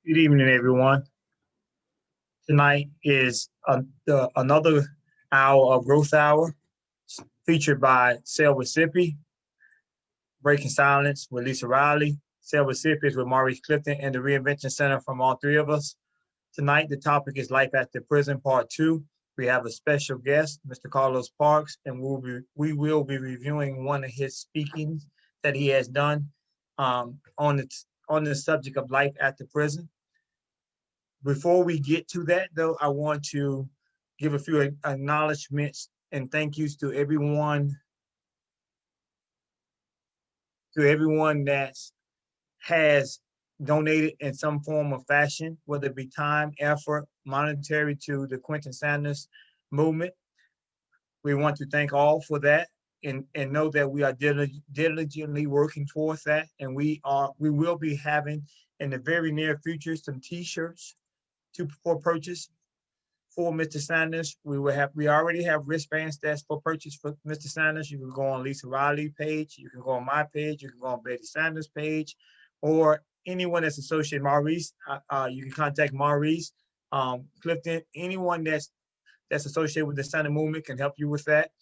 Good evening, everyone. Tonight is another hour of Growth Hour featured by Selva Sippy, Breaking Silence with Lisa Riley, Selva Sippy is with Maurice Clifton, and the Reinvention Center from all three of us. Tonight, the topic is Life After Prison, Part 2. We have a special guest, Mr. Carlos Parks, and we will be reviewing one of his speakings that he has done on the subject of life after prison. Before we get to that, though, I want to give a few acknowledgments and thank yous to everyone that has donated in some form or fashion, whether it be time, effort, monetary to the Quentin Sanders movement. We want to thank all for that and know that we are diligently working towards that. And we will be having in the very near future some t-shirts for purchase for Mr. Sanders. We already have wristbands that's for purchase for Mr. Sanders. You can go on Lisa Riley page, you can go on my page, you can go on Betty Sanders page, or anyone that's associated. Maurice, you can contact Maurice, Clifton, anyone that's associated with the Sanders movement can help you with that.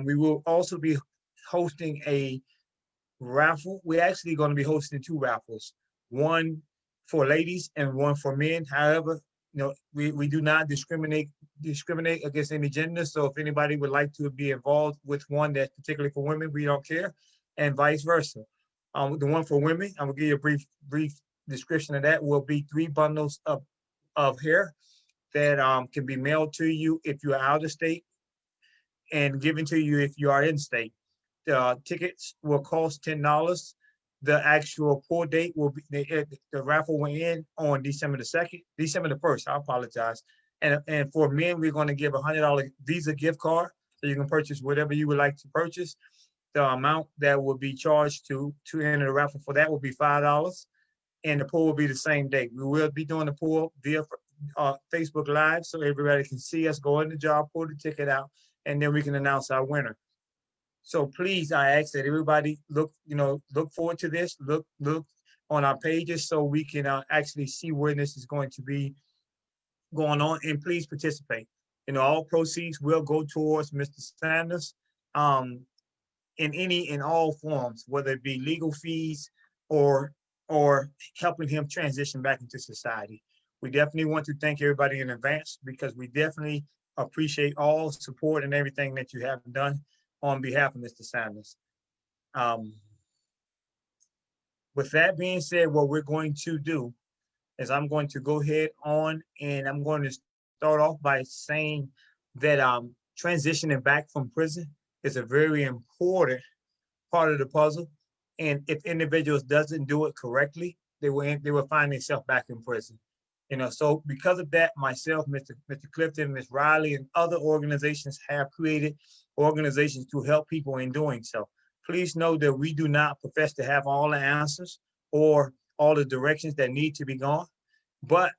We will also be hosting a raffle. We're actually going to be hosting two raffles, one for ladies and one for men. However, we do not discriminate against any gender. So if anybody would like to be involved with one that's particularly for women, we don't care, and vice versa. The one for women, I'm gonna give you a brief description of that. Will be 3 bundles of hair that can be mailed to you if you are out of state, and given to you if you are in state. The tickets will cost $10. The actual pull date will be the raffle went in on December the 1st. I apologize. And for men, we're going to give $100 Visa gift card, so you can purchase whatever you would like to purchase. The amount that will be charged to enter the raffle for that will be $5, and the pull will be the same day. We will be doing the pull via Facebook Live, so everybody can see us go in the job, pull the ticket out, and then we can announce our winner. So please, I ask that everybody look forward to this. Look on our pages so we can actually see where this is going to be going on, and please participate. All proceeds will go towards Mr. Sanders, in all forms, whether it be legal fees or helping him transition back into society. We definitely want to thank everybody in advance because we definitely appreciate all support and everything that you have done on behalf of Mr. Sanders. With that being said, what we're going to do is I'm going to go ahead on and I'm going to start off by saying that transitioning back from prison is a very important part of the puzzle. And if individuals doesn't do it correctly, they will find themselves back in prison. So because of that, myself, Mr. Clifton, Ms. Riley, and other organizations have created organizations to help people in doing so. Please know that we do not profess to have all the answers or all the directions that need to be gone. But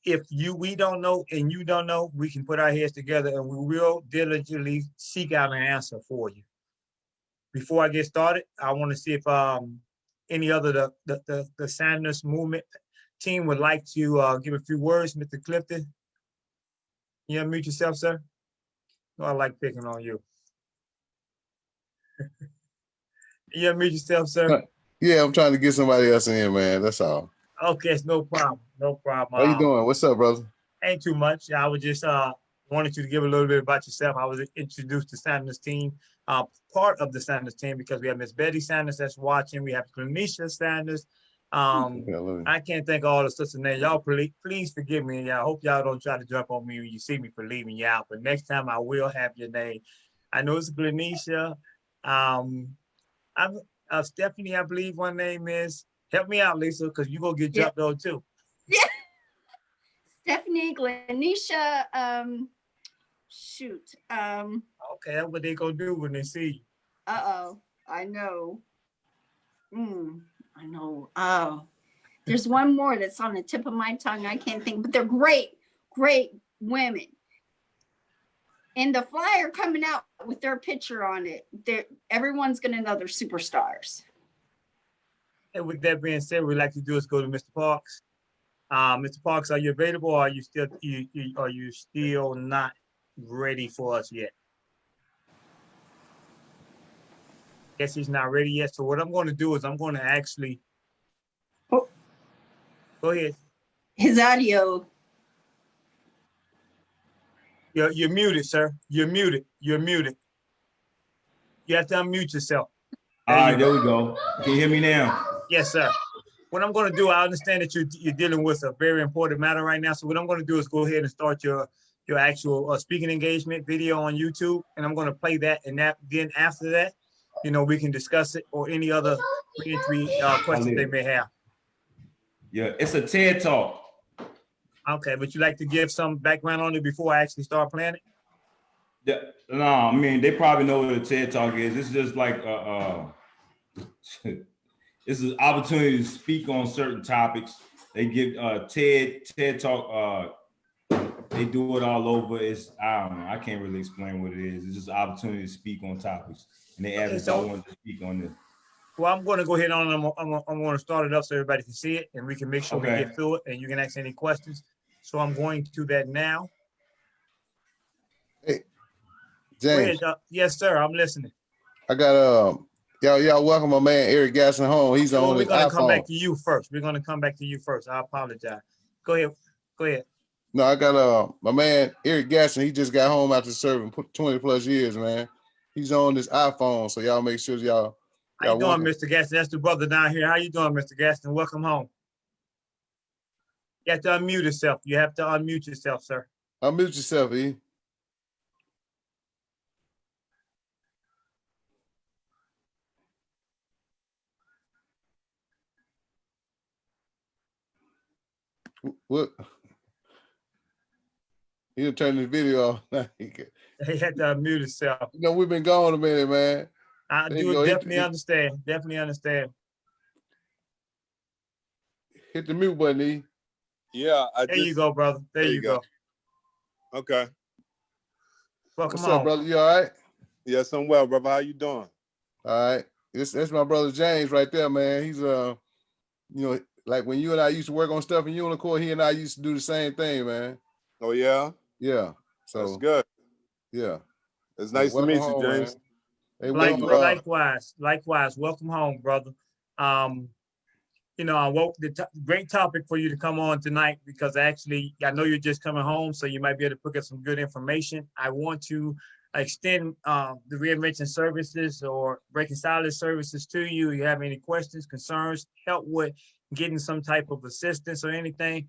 if we don't know and you don't know, we can put our heads together and we will diligently seek out an answer for you. Before I get started, I want to see if any other the Sanders movement team would like to give a few words. Mr. Clifton, you unmute yourself, sir. No, I like picking on you. You unmute yourself, sir. Yeah, I'm trying to get somebody else in here, man. That's all. Okay, it's no problem. No problem. How you doing? What's up, brother? Ain't too much. I was just wanted you to give a little bit about yourself. I was introduced to Sanders team, part of the Sanders team, because we have Miss Betty Sanders that's watching. We have Glanisha Sanders. I can't think of all the sisters' names. Y'all please forgive me. I hope y'all don't try to jump on me when you see me for leaving you out. But next time I will have your name. I know it's Glanisha. Stephanie, I believe one name is. Help me out, Lisa, because you gonna get jumped on too. Yeah. Stephanie, Glanisha, shoot. Okay, that's what they gonna do when they see you. I know. I know. Oh, there's one more that's on the tip of my tongue. I can't think, but they're great women. And the flyer coming out with their picture on it, everyone's gonna know they're superstars. And with that being said, what we'd like to do is go to Mr. Parks. Mr. Parks, are you available or are you still are you still not ready for us yet? Guess he's not ready yet. So what I'm going to do is I'm going to actually Oh, go ahead. his audio. You're muted, sir. You're muted. You're muted. You have to unmute yourself. All right, there we go. Can you hear me now? Yes, sir. What I'm going to do, I understand that you're dealing with a very important matter right now. So what I'm going to do is go ahead and start your actual speaking engagement video on YouTube, and I'm going to play that. And then after that, we can discuss it or any other reentry questions they may have. Yeah, it's a TED Talk. Okay, but you like to give some background on it before I actually start playing it? Yeah, no, I mean they probably know what a TED Talk is. It's just like it's an opportunity to speak on certain topics. They give TED Talk. They do it all over. I don't know. I can't really explain what it is. It's just an opportunity to speak on topics, and they ask if I want to speak on this. Well, I'm going to go ahead on. I'm going to start it up so everybody can see it, and we can make sure we get through it, and you can ask any questions. So I'm going to that now. Hey, James. Go ahead, yes, sir. I'm listening. I got y'all welcome my man Eric Gadson home. He's on his iPhone. We're going to come back to you first. We're going to come back to you first. I apologize. Go ahead. Go ahead. No, I got my man Eric Gadson. He just got home after serving 20 plus years, man. He's on this iPhone, so y'all make sure y'all. How you doing, Mr. Gaston? That's the brother down here. How you doing, Mr. Gaston? Welcome home. You have to unmute yourself. You have to unmute yourself, sir. Unmute yourself, E. What? He'll turn this video off. He had to unmute himself. We've been gone a minute, man. I do definitely understand. Definitely understand. Hit the mute button, E. Yeah. There you go, brother. There you go. Okay. Welcome What's up, brother? You all right? Yes, I'm well, brother. How you doing? All right. That's my brother James right there, man. He's like when you and I used to work on stuff in Unicorn, he and I used to do the same thing, man. Oh yeah? Yeah. So that's good. Yeah. It's nice to meet you, James. Hey, likewise. Welcome home, brother. Great topic for you to come on tonight because actually I know you're just coming home, so you might be able to pick up some good information. I want to extend the reinvention services or breaking silence services to you. You have any questions, concerns, help with getting some type of assistance or anything,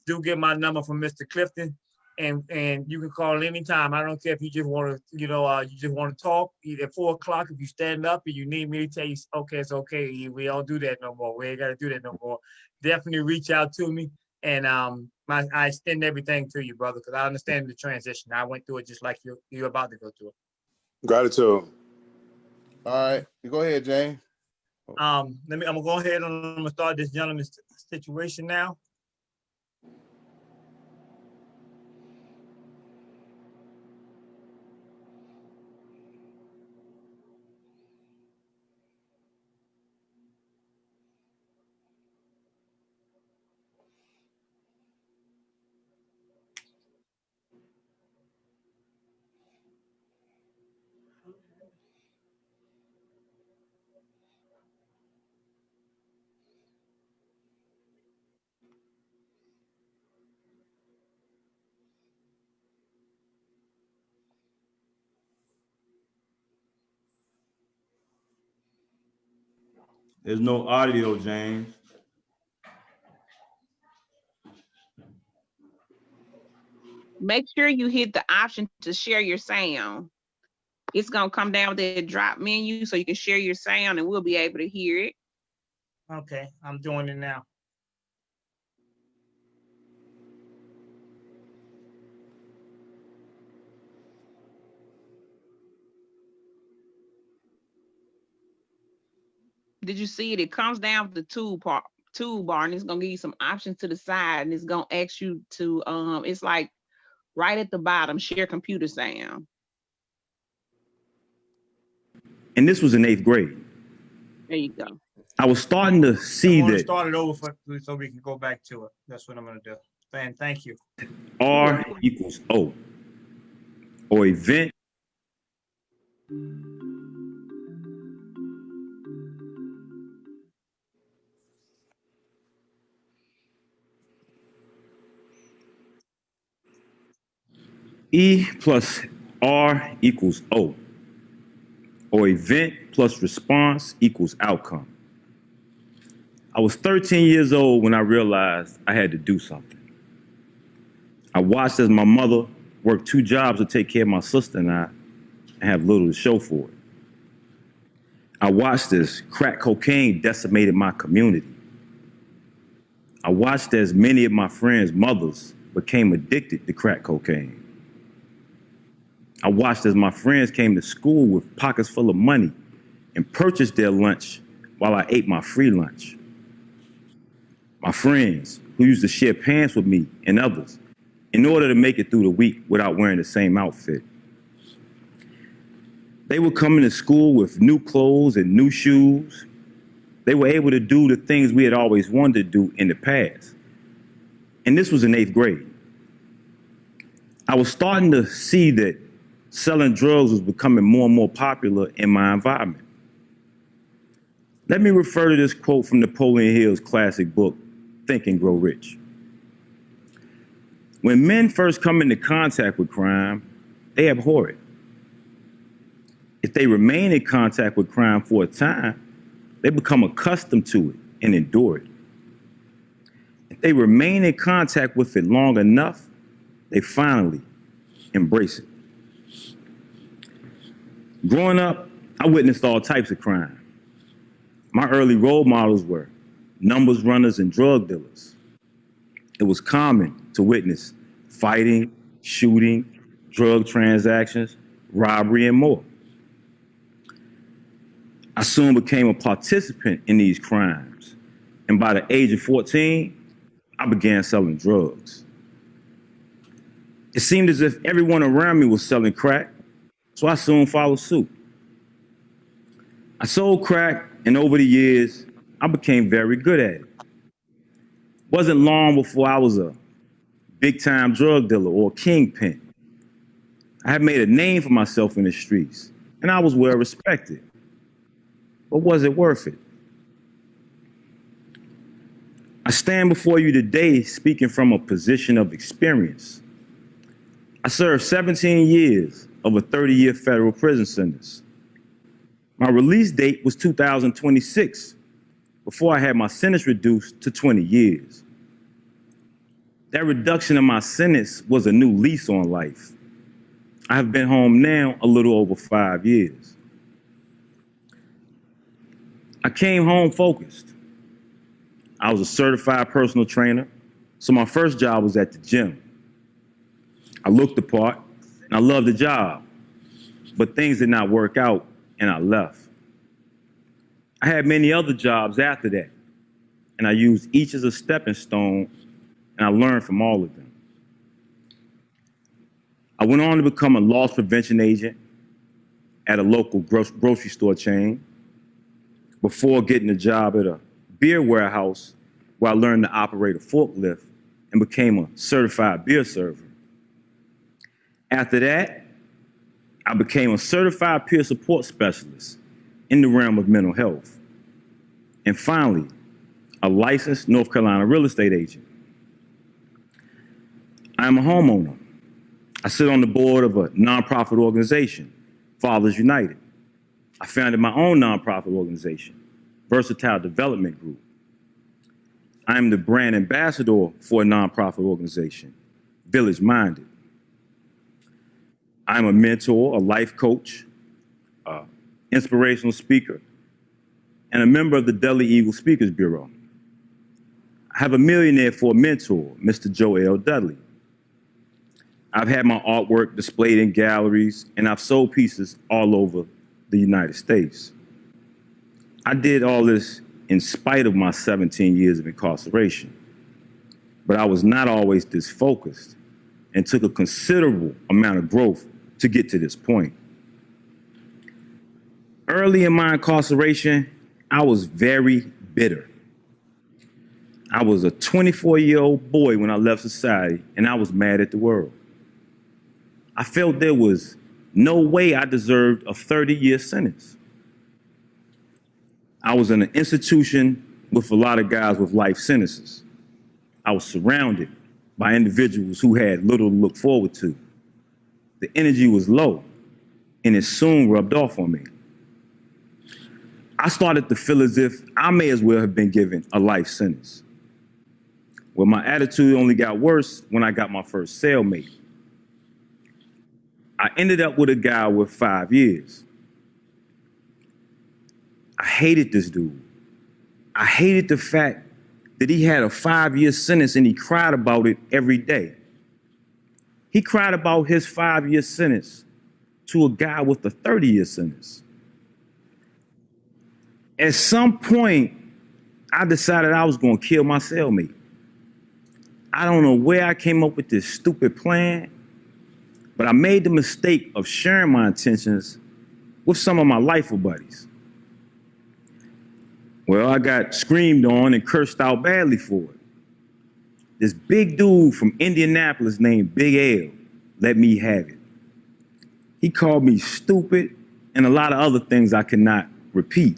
do get my number from Mr. Clifton, and you can call anytime. I don't care if you just want to, talk at 4 o'clock. If you stand up and you need me to tell you, okay, it's okay. We don't do that no more. We ain't got to do that no more. Definitely reach out to me, and I extend everything to you, brother, because I understand the transition. I went through it just like you're about to go through it. Gratitude. All right, you go ahead, James. I'm gonna go ahead and I'm gonna start this gentleman's situation now. There's no audio, James. Make sure you hit the option to share your sound. It's gonna come down with the drop menu so you can share your sound and we'll be able to hear it. Okay, I'm doing it now. Did you see it? It comes down with the toolbar and it's gonna give you some options to the side and it's gonna ask you to it's like right at the bottom, share computer sound. And this was in 8th grade. There you go. I was starting to see I want to that start it over so we can go back to it. That's what I'm gonna do. And thank you. R equals O, or event E plus R equals O, or event plus response equals outcome. I was 13 years old when I realized I had to do something. I watched as my mother worked 2 jobs to take care of my sister and I, and have little to show for it. I watched as crack cocaine decimated my community. I watched as many of my friends' mothers became addicted to crack cocaine. I watched as my friends came to school with pockets full of money and purchased their lunch while I ate my free lunch. My friends who used to share pants with me and others in order to make it through the week without wearing the same outfit. They were coming to school with new clothes and new shoes. They were able to do the things we had always wanted to do in the past. And this was in 8th grade. I was starting to see that selling drugs was becoming more and more popular in my environment. Let me refer to this quote from Napoleon Hill's classic book, Think and Grow Rich. When men first come into contact with crime, they abhor it. If they remain in contact with crime for a time, they become accustomed to it and endure it. If they remain in contact with it long enough, they finally embrace it. Growing up, I witnessed all types of crime. My early role models were numbers runners and drug dealers. It was common to witness fighting, shooting, drug transactions, robbery, and more. I soon became a participant in these crimes, and by the age of 14, I began selling drugs. It seemed as if everyone around me was selling crack, so I soon followed suit. I sold crack, and over the years, I became very good at it. Wasn't long before I was a big-time drug dealer or kingpin. I had made a name for myself in the streets, and I was well respected. But was it worth it? I stand before you today speaking from a position of experience. I served 17 years of a 30-year federal prison sentence. My release date was 2026, before I had my sentence reduced to 20 years. That reduction in my sentence was a new lease on life. I have been home now a little over 5 years. I came home focused. I was a certified personal trainer, so my first job was at the gym. I looked the part, and I loved the job, but things did not work out, and I left. I had many other jobs after that, and I used each as a stepping stone, and I learned from all of them. I went on to become a loss prevention agent at a local grocery store chain before getting a job at a beer warehouse where I learned to operate a forklift and became a certified beer server. After that, I became a certified peer support specialist in the realm of mental health. And finally, a licensed North Carolina real estate agent. I am a homeowner. I sit on the board of a nonprofit organization, Fathers United. I founded my own nonprofit organization, Versatile Development Group. I am the brand ambassador for a nonprofit organization, Village Minded. I'm a mentor, a life coach, inspirational speaker, and a member of the Delhi Eagle Speakers Bureau. I have a millionaire for a mentor, Mr. Joe L. Dudley. I've had my artwork displayed in galleries, and I've sold pieces all over the United States. I did all this in spite of my 17 years of incarceration, but I was not always this focused and took a considerable amount of growth to get to this point. Early in my incarceration, I was very bitter. I was a 24-year-old boy when I left society, and I was mad at the world. I felt there was no way I deserved a 30-year sentence. I was in an institution with a lot of guys with life sentences. I was surrounded by individuals who had little to look forward to. The energy was low, and it soon rubbed off on me. I started to feel as if I may as well have been given a life sentence. Well, my attitude only got worse when I got my first cellmate. I ended up with a guy with 5 years. I hated this dude. I hated the fact that he had a 5-year sentence and he cried about it every day. He cried about his 5-year sentence to a guy with a 30-year sentence. At some point, I decided I was going to kill my cellmate. I don't know where I came up with this stupid plan, but I made the mistake of sharing my intentions with some of my lifer buddies. Well, I got screamed on and cursed out badly for it. This big dude from Indianapolis named Big L let me have it. He called me stupid and a lot of other things I cannot repeat.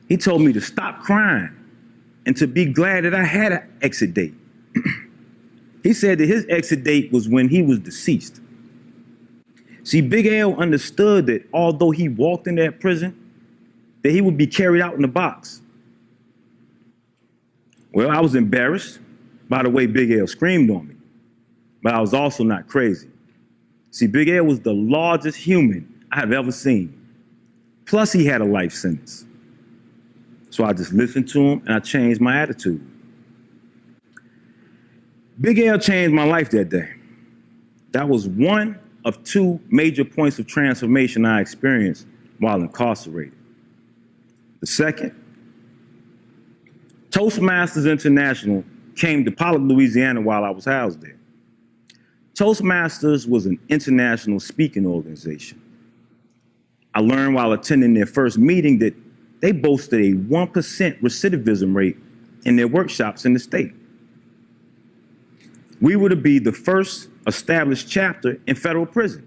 He told me to stop crying and to be glad that I had an exit date. He said that his exit date was when he was deceased. See, Big L understood that although he walked in that prison, that he would be carried out in a box. Well, I was embarrassed by the way Big L screamed on me, but I was also not crazy. See, Big L was the largest human I have ever seen. Plus, he had a life sentence. So I just listened to him and I changed my attitude. Big L changed my life that day. That was one of 2 major points of transformation I experienced while incarcerated. The second, Toastmasters International came to Pollock, Louisiana while I was housed there. Toastmasters was an international speaking organization. I learned while attending their first meeting that they boasted a 1% recidivism rate in their workshops in the state. We were to be the first established chapter in federal prison.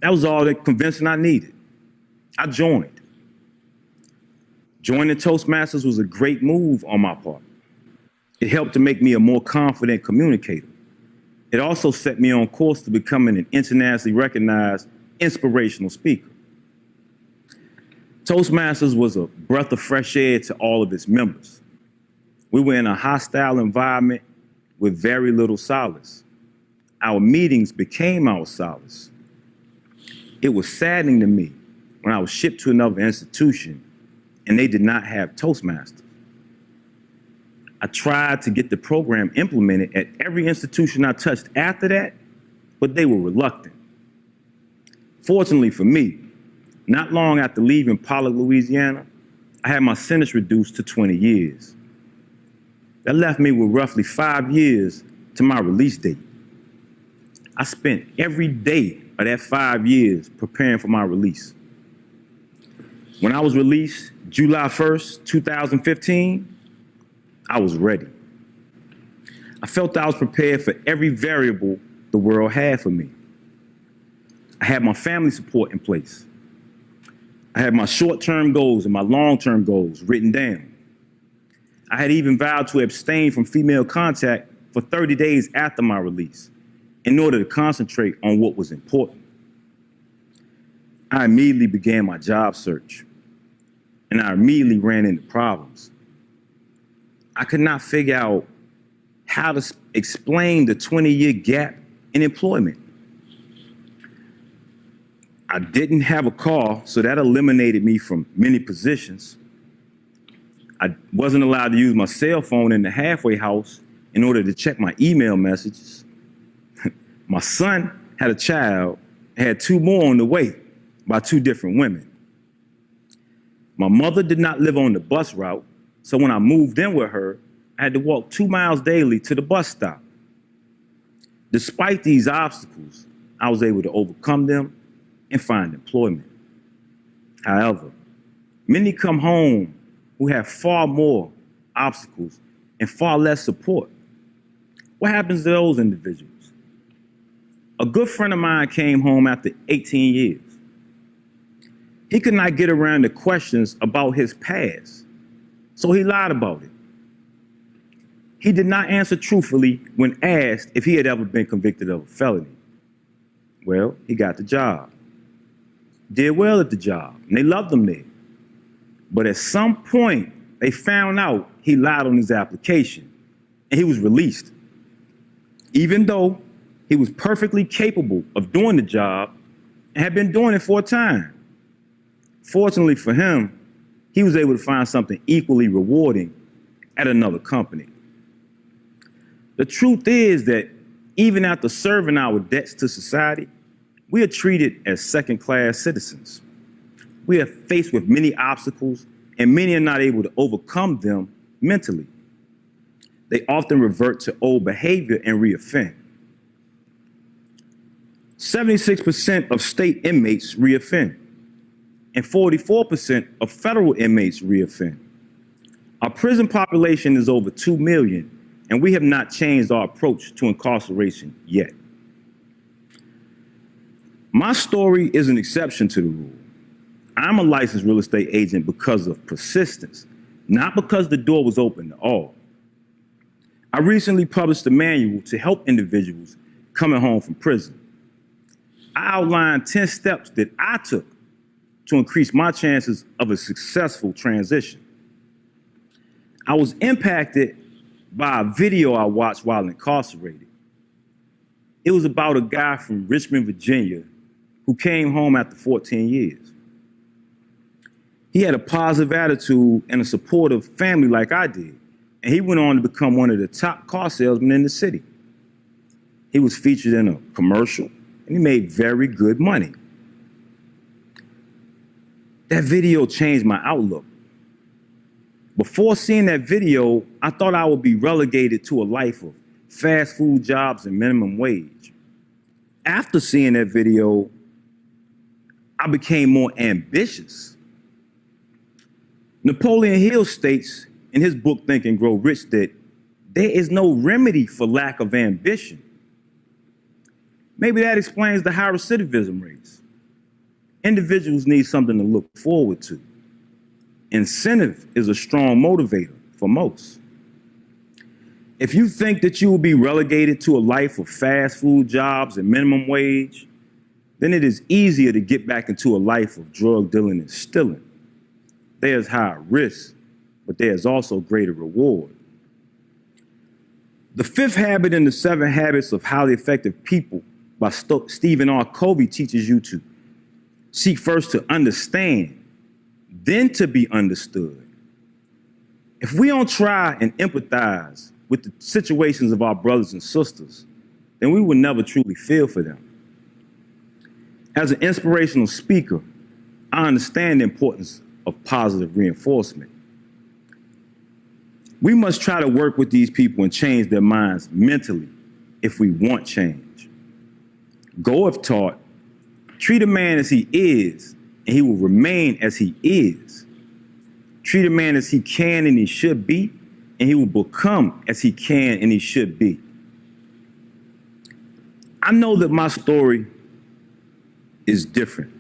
That was all the convincing I needed. I joined. Joining Toastmasters was a great move on my part. It helped to make me a more confident communicator. It also set me on course to becoming an internationally recognized inspirational speaker. Toastmasters was a breath of fresh air to all of its members. We were in a hostile environment with very little solace. Our meetings became our solace. It was saddening to me when I was shipped to another institution and they did not have Toastmasters. I tried to get the program implemented at every institution I touched after that, but they were reluctant. Fortunately for me, not long after leaving Pollock, Louisiana, I had my sentence reduced to 20 years. That left me with roughly 5 years to my release date. I spent every day of that 5 years preparing for my release. When I was released, July 1st, 2015, I was ready. I felt I was prepared for every variable the world had for me. I had my family support in place. I had my short-term goals and my long-term goals written down. I had even vowed to abstain from female contact for 30 days after my release in order to concentrate on what was important. I immediately began my job search, and I immediately ran into problems. I could not figure out how to explain the 20-year gap in employment. I didn't have a car, so that eliminated me from many positions. I wasn't allowed to use my cell phone in the halfway house in order to check my email messages. My son had a child, had 2 more on the way by 2 different women. My mother did not live on the bus route, so when I moved in with her, I had to walk 2 miles daily to the bus stop. Despite these obstacles, I was able to overcome them and find employment. However, Many come home who have far more obstacles and far less support. What happens to those individuals? A good friend of mine came home after 18 years. He could not get around the questions about his past, so he lied about it. He did not answer truthfully when asked if he had ever been convicted of a felony. Well, he got the job, did well at the job, and they loved him there. But at some point, they found out he lied on his application, and he was released. Even though he was perfectly capable of doing the job and had been doing it for a time. Fortunately for him, he was able to find something equally rewarding at another company. The truth is that even after serving our debts to society, we are treated as second-class citizens. We are faced with many obstacles, and many are not able to overcome them mentally. They often revert to old behavior and reoffend. 76% of state inmates reoffend, and 44% of federal inmates reoffend. Our prison population is over 2 million, and we have not changed our approach to incarceration yet. My story is an exception to the rule. I'm a licensed real estate agent because of persistence, not because the door was open to all. I recently published a manual to help individuals coming home from prison. I outlined 10 steps that I took to increase my chances of a successful transition. I was impacted by a video I watched while incarcerated. It was about a guy from Richmond, Virginia, who came home after 14 years. He had a positive attitude and a supportive family like I did, and he went on to become one of the top car salesmen in the city. He was featured in a commercial, and he made very good money. That video changed my outlook. Before seeing that video, I thought I would be relegated to a life of fast food jobs and minimum wage. After seeing that video, I became more ambitious. Napoleon Hill states in his book, Think and Grow Rich, that there is no remedy for lack of ambition. Maybe that explains the high recidivism rates. Individuals need something to look forward to. Incentive is a strong motivator for most. If you think that you will be relegated to a life of fast food jobs and minimum wage, then it is easier to get back into a life of drug dealing and stealing. There's higher risk, but there's also greater reward. The Fifth Habit in the 7 Habits of Highly Effective People by Stephen R. Covey teaches you to seek first to understand, then to be understood. If we don't try and empathize with the situations of our brothers and sisters, then we will never truly feel for them. As an inspirational speaker, I understand the importance of positive reinforcement. We must try to work with these people and change their minds mentally if we want change. Goethe taught, treat a man as he is, and he will remain as he is. Treat a man as he can and he should be, and he will become as he can and he should be. I know that my story is different.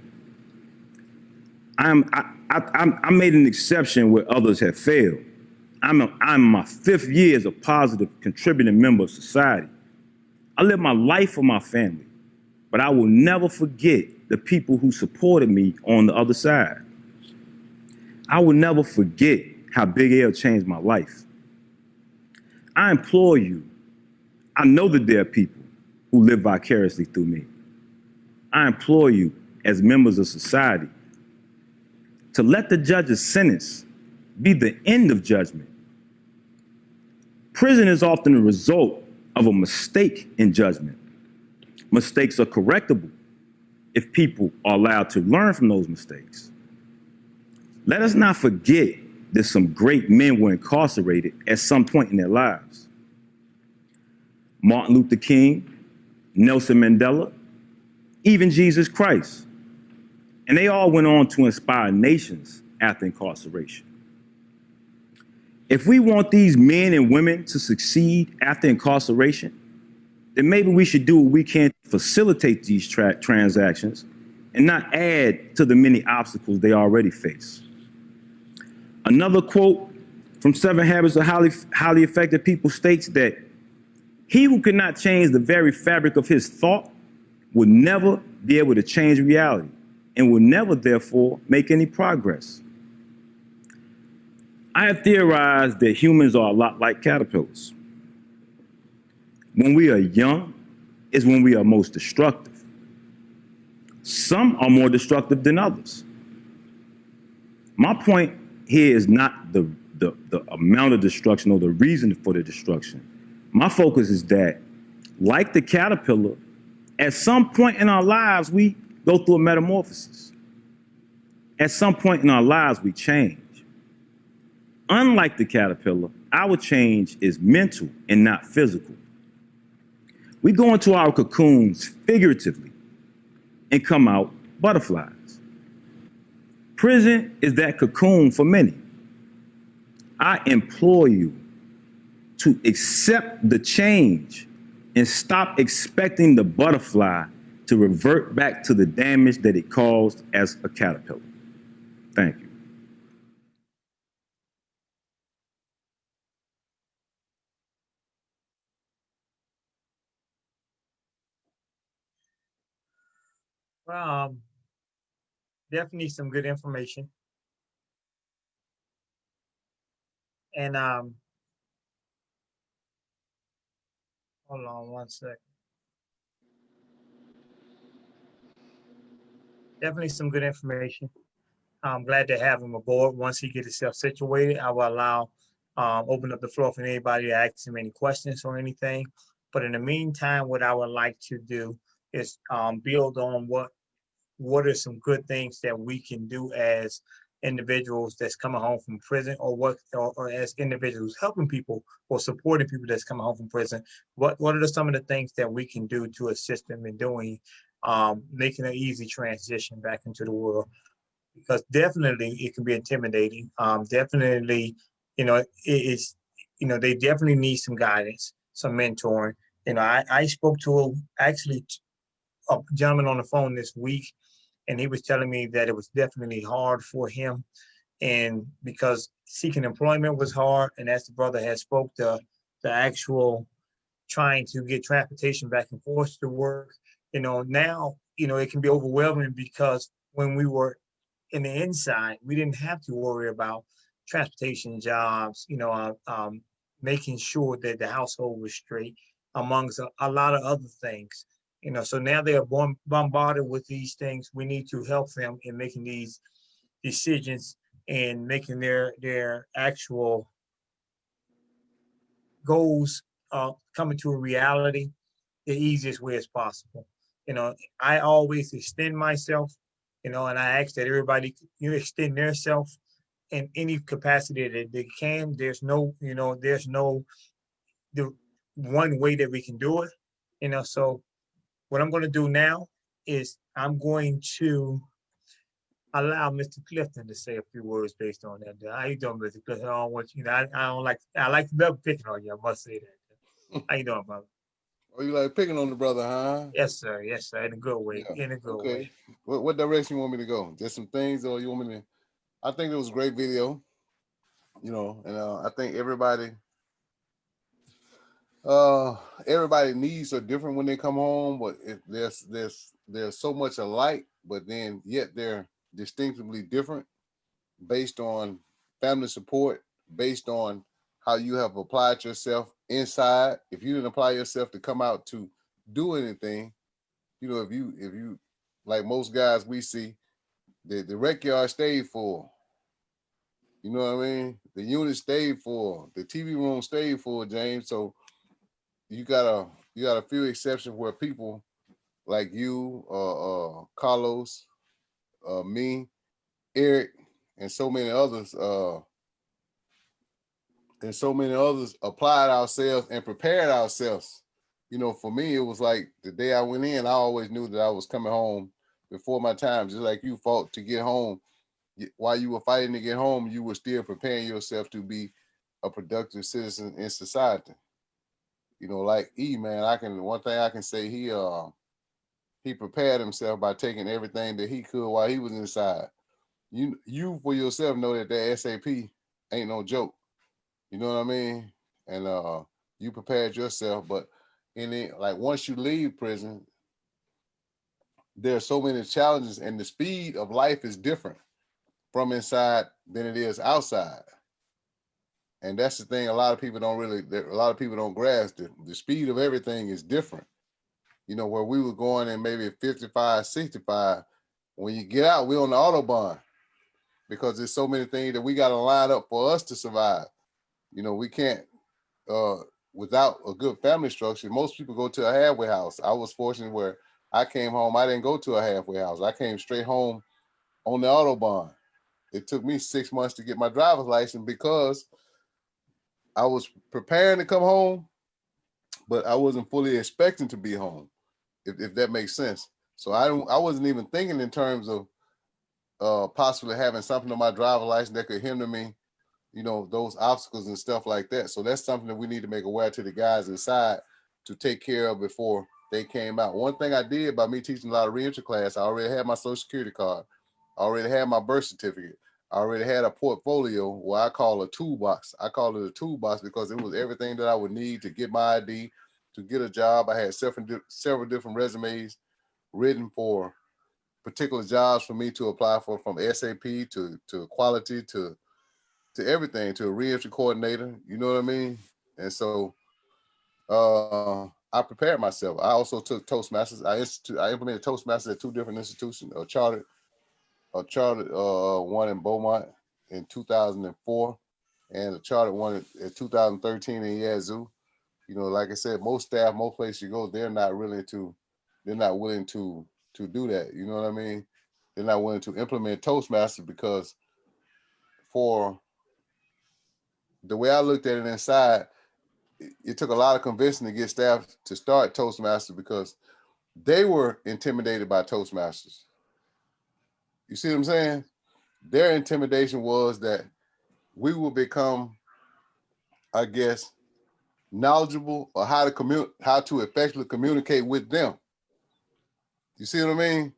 I made an exception where others have failed. I'm in my 5th year as a positive contributing member of society. I live my life for my family, but I will never forget the people who supported me on the other side. I will never forget how Big L changed my life. I implore you, I know that there are people who live vicariously through me. I implore you, as members of society, to let the judge's sentence be the end of judgment. Prison is often a result of a mistake in judgment. Mistakes are correctable if people are allowed to learn from those mistakes. Let us not forget that some great men were incarcerated at some point in their lives. Martin Luther King, Nelson Mandela, even Jesus Christ. And they all went on to inspire nations after incarceration. If we want these men and women to succeed after incarceration, then maybe we should do what we can to facilitate these transactions and not add to the many obstacles they already face. Another quote from 7 Habits of Highly Effective People states that he who cannot change the very fabric of his thought will never be able to change reality and will never, therefore, make any progress. I have theorized that humans are a lot like caterpillars. When we are young is when we are most destructive. Some are more destructive than others. My point here is not the amount of destruction or the reason for the destruction. My focus is that, like the caterpillar, at some point in our lives, we go through a metamorphosis. At some point in our lives, we change. Unlike the caterpillar, our change is mental and not physical. We go into our cocoons figuratively and come out butterflies. Prison is that cocoon for many. I implore you to accept the change and stop expecting the butterfly to revert back to the damage that it caused as a caterpillar. Thank you. Well, definitely some good information. And hold on one second. Definitely some good information. I'm glad to have him aboard. Once he gets himself situated, I will open up the floor for anybody to ask him any questions or anything. But in the meantime, what I would like to do is build on what are some good things that we can do as individuals that's coming home from prison, or as individuals helping people or supporting people that's coming home from prison. What are some of the things that we can do to assist them in doing, making an easy transition back into the world? Because definitely it can be intimidating. Definitely, they definitely need some guidance, some mentoring. I spoke to actually a gentleman on the phone this week, and he was telling me that it was definitely hard for him, and because seeking employment was hard, and as the brother had spoke, the actual trying to get transportation back and forth to work, now, it can be overwhelming, because when we were in the inside, we didn't have to worry about transportation jobs, making sure that the household was straight, amongst a lot of other things. So now they are bombarded with these things. We need to help them in making these decisions and making their actual goals come into a reality the easiest way as possible. I always extend myself, and I ask that everybody extend their self in any capacity that they can. There's no the one way that we can do it. So what I'm going to do now is I'm going to allow Mr. Clifton to say a few words based on that. How you doing, Mr. Clifton? I don't want you. I don't like. I like to love picking on you. I must say that. How you doing, brother? Oh, you like picking on the brother, huh? Yes, sir. Yes, sir. In a good way. Yeah. In a good Okay. way. What direction you want me to go? Just some things, or you want me to? I think it was a great video. And I think everybody needs are different when they come home, but there's so much alike, but then yet they're distinctively different based on family support, based on how you have applied yourself inside. If you didn't apply yourself to come out to do anything, if you like most guys we see, the rec yard stayed full. You know what I mean? The unit stayed full. The TV room stayed full, James. So you got a few exceptions where people like you, Carlos, me, Eric, and so many others, applied ourselves and prepared ourselves. For me, it was like the day I went in, I always knew that I was coming home before my time, just like you fought to get home while you were fighting to get home, you were still preparing yourself to be a productive citizen in society. You know, like man, one thing I can say, he prepared himself by taking everything that he could while he was inside. You for yourself know that SAP ain't no joke. You know what I mean? And you prepared yourself, but like once you leave prison, there are so many challenges, and the speed of life is different from inside than it is outside. And that's the thing a lot of people don't grasp. The speed of everything is different. You know, where we were going in maybe 55, 65, when you get out, we're on the Autobahn because there's so many things that we got to line up for us to survive. You know, we can't, without a good family structure, most people go to a halfway house. I was fortunate where I came home, I didn't go to a halfway house. I came straight home on the Autobahn. It took me 6 months to get my driver's license because I was preparing to come home, but I wasn't fully expecting to be home, if that makes sense. So I wasn't even thinking in terms of possibly having something on my driver's license that could hinder me, you know, those obstacles and stuff like that. So that's something that we need to make aware to the guys inside to take care of before they came out. One thing I did by me teaching a lot of reentry class, I already had my Social Security card. I already had my birth certificate. I already had a portfolio where I call a toolbox. I call it a toolbox because it was everything that I would need to get my ID, to get a job. I had several different resumes written for particular jobs for me to apply for, from SAP to quality to everything, to a reentry coordinator. You know what I mean? And so I prepared myself. I also took Toastmasters. I implemented Toastmasters at two different institutions, a chartered one in Beaumont in 2004, and a chartered one in 2013 in Yazoo. You know, like I said, most staff, most places you go, they're not willing to do that. You know what I mean? They're not willing to implement Toastmasters because for the way I looked at it inside, it took a lot of convincing to get staff to start Toastmasters because they were intimidated by Toastmasters. You see what I'm saying? Their intimidation was that we will become, I guess, knowledgeable or how to effectively communicate with them. You see what I mean?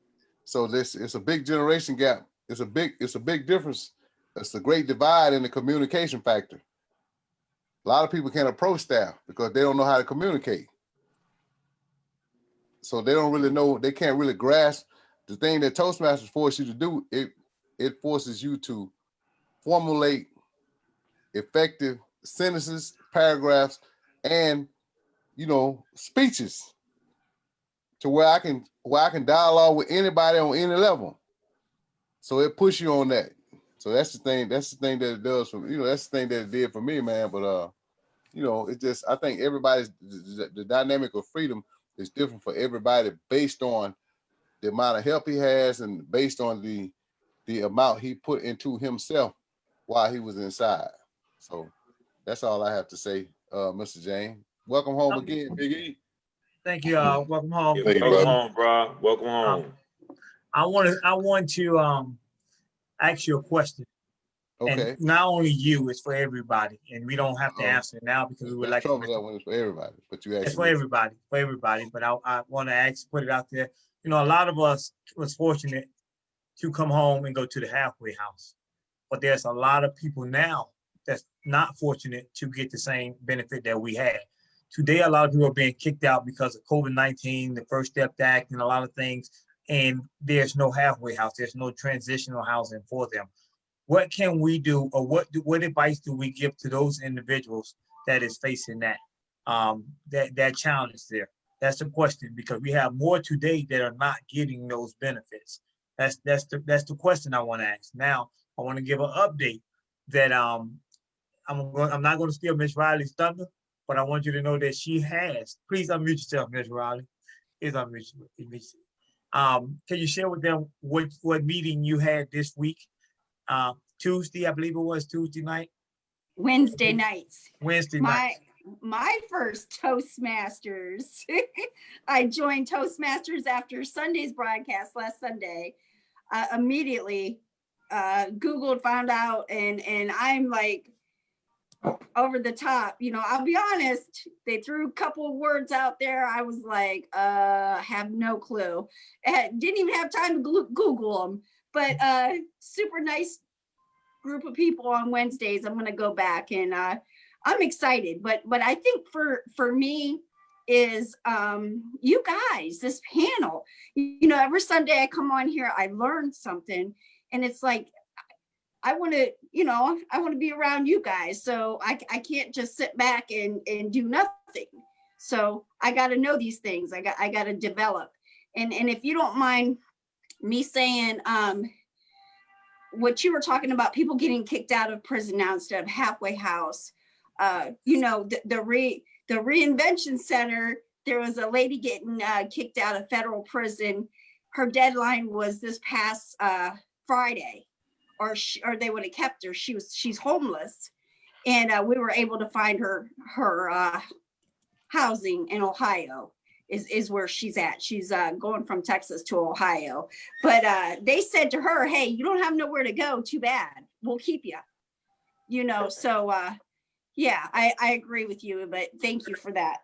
So it's a big generation gap. It's a big difference. It's a great divide in the communication factor. A lot of people can't approach staff because they don't know how to communicate. So they don't really know, they can't really grasp the thing that Toastmasters force you to do. It forces you to formulate effective sentences, paragraphs, and, you know, speeches to where I can dialogue with anybody on any level. So it pushes you on that. So that's the thing that it does for me. You know, that's the thing that it did for me, man. But you know, it just, I think the dynamic of freedom is different for everybody based on the amount of help he has and based on the amount he put into himself while he was inside. So that's all I have to say, Mr. James. Welcome home again, Big E. Thank you. Welcome home. Thank you, Welcome brother. home, bro. Welcome home. I want to ask you a question. Okay. And not only you, it's for everybody. And we don't have to answer it now because we would like to. That one is for everybody, but you It's for everybody, But I want to put it out there. You know, a lot of us was fortunate to come home and go to the halfway house. But there's a lot of people now that's not fortunate to get the same benefit that we had. Today, a lot of people are being kicked out because of COVID-19, the First Step Act, and a lot of things. And there's no halfway house. There's no transitional housing for them. What can we do, or what advice do we give to those individuals that is facing that challenge there? That's the question, because we have more today that are not getting those benefits. That's the question I want to ask. Now, I want to give an update that I'm not going to steal Ms. Riley's thunder, but I want you to know that she has. Please unmute yourself, Ms. Riley. Please unmute yourself. Can you share with them what meeting you had this week? Tuesday, I believe it was Tuesday night. Wednesday nights. Wednesday night. My first Toastmasters. I joined Toastmasters after Sunday's broadcast last Sunday. Immediately Googled, found out, and I'm like over the top. You know, I'll be honest, they threw a couple of words out there. I was like, have no clue. Didn't even have time to Google them, but super nice group of people on Wednesdays. I'm going to go back, and I'm excited, but I think for me is you guys, this panel, you know, every Sunday I come on here, I learn something, and it's like, I want to, you know, I want to be around you guys. So I can't just sit back and do nothing. So I got to know these things. I got to develop. And if you don't mind me saying, what you were talking about, people getting kicked out of prison now instead of halfway house, you know, the reinvention center, there was a lady getting kicked out of federal prison. Her deadline was this past Friday. Or they would have kept her. She's homeless, and we were able to find her housing in Ohio is where she's at. She's going from Texas to Ohio, but they said to her, "Hey, you don't have nowhere to go. Too bad. We'll keep you." You know, so yeah, I agree with you, but thank you for that.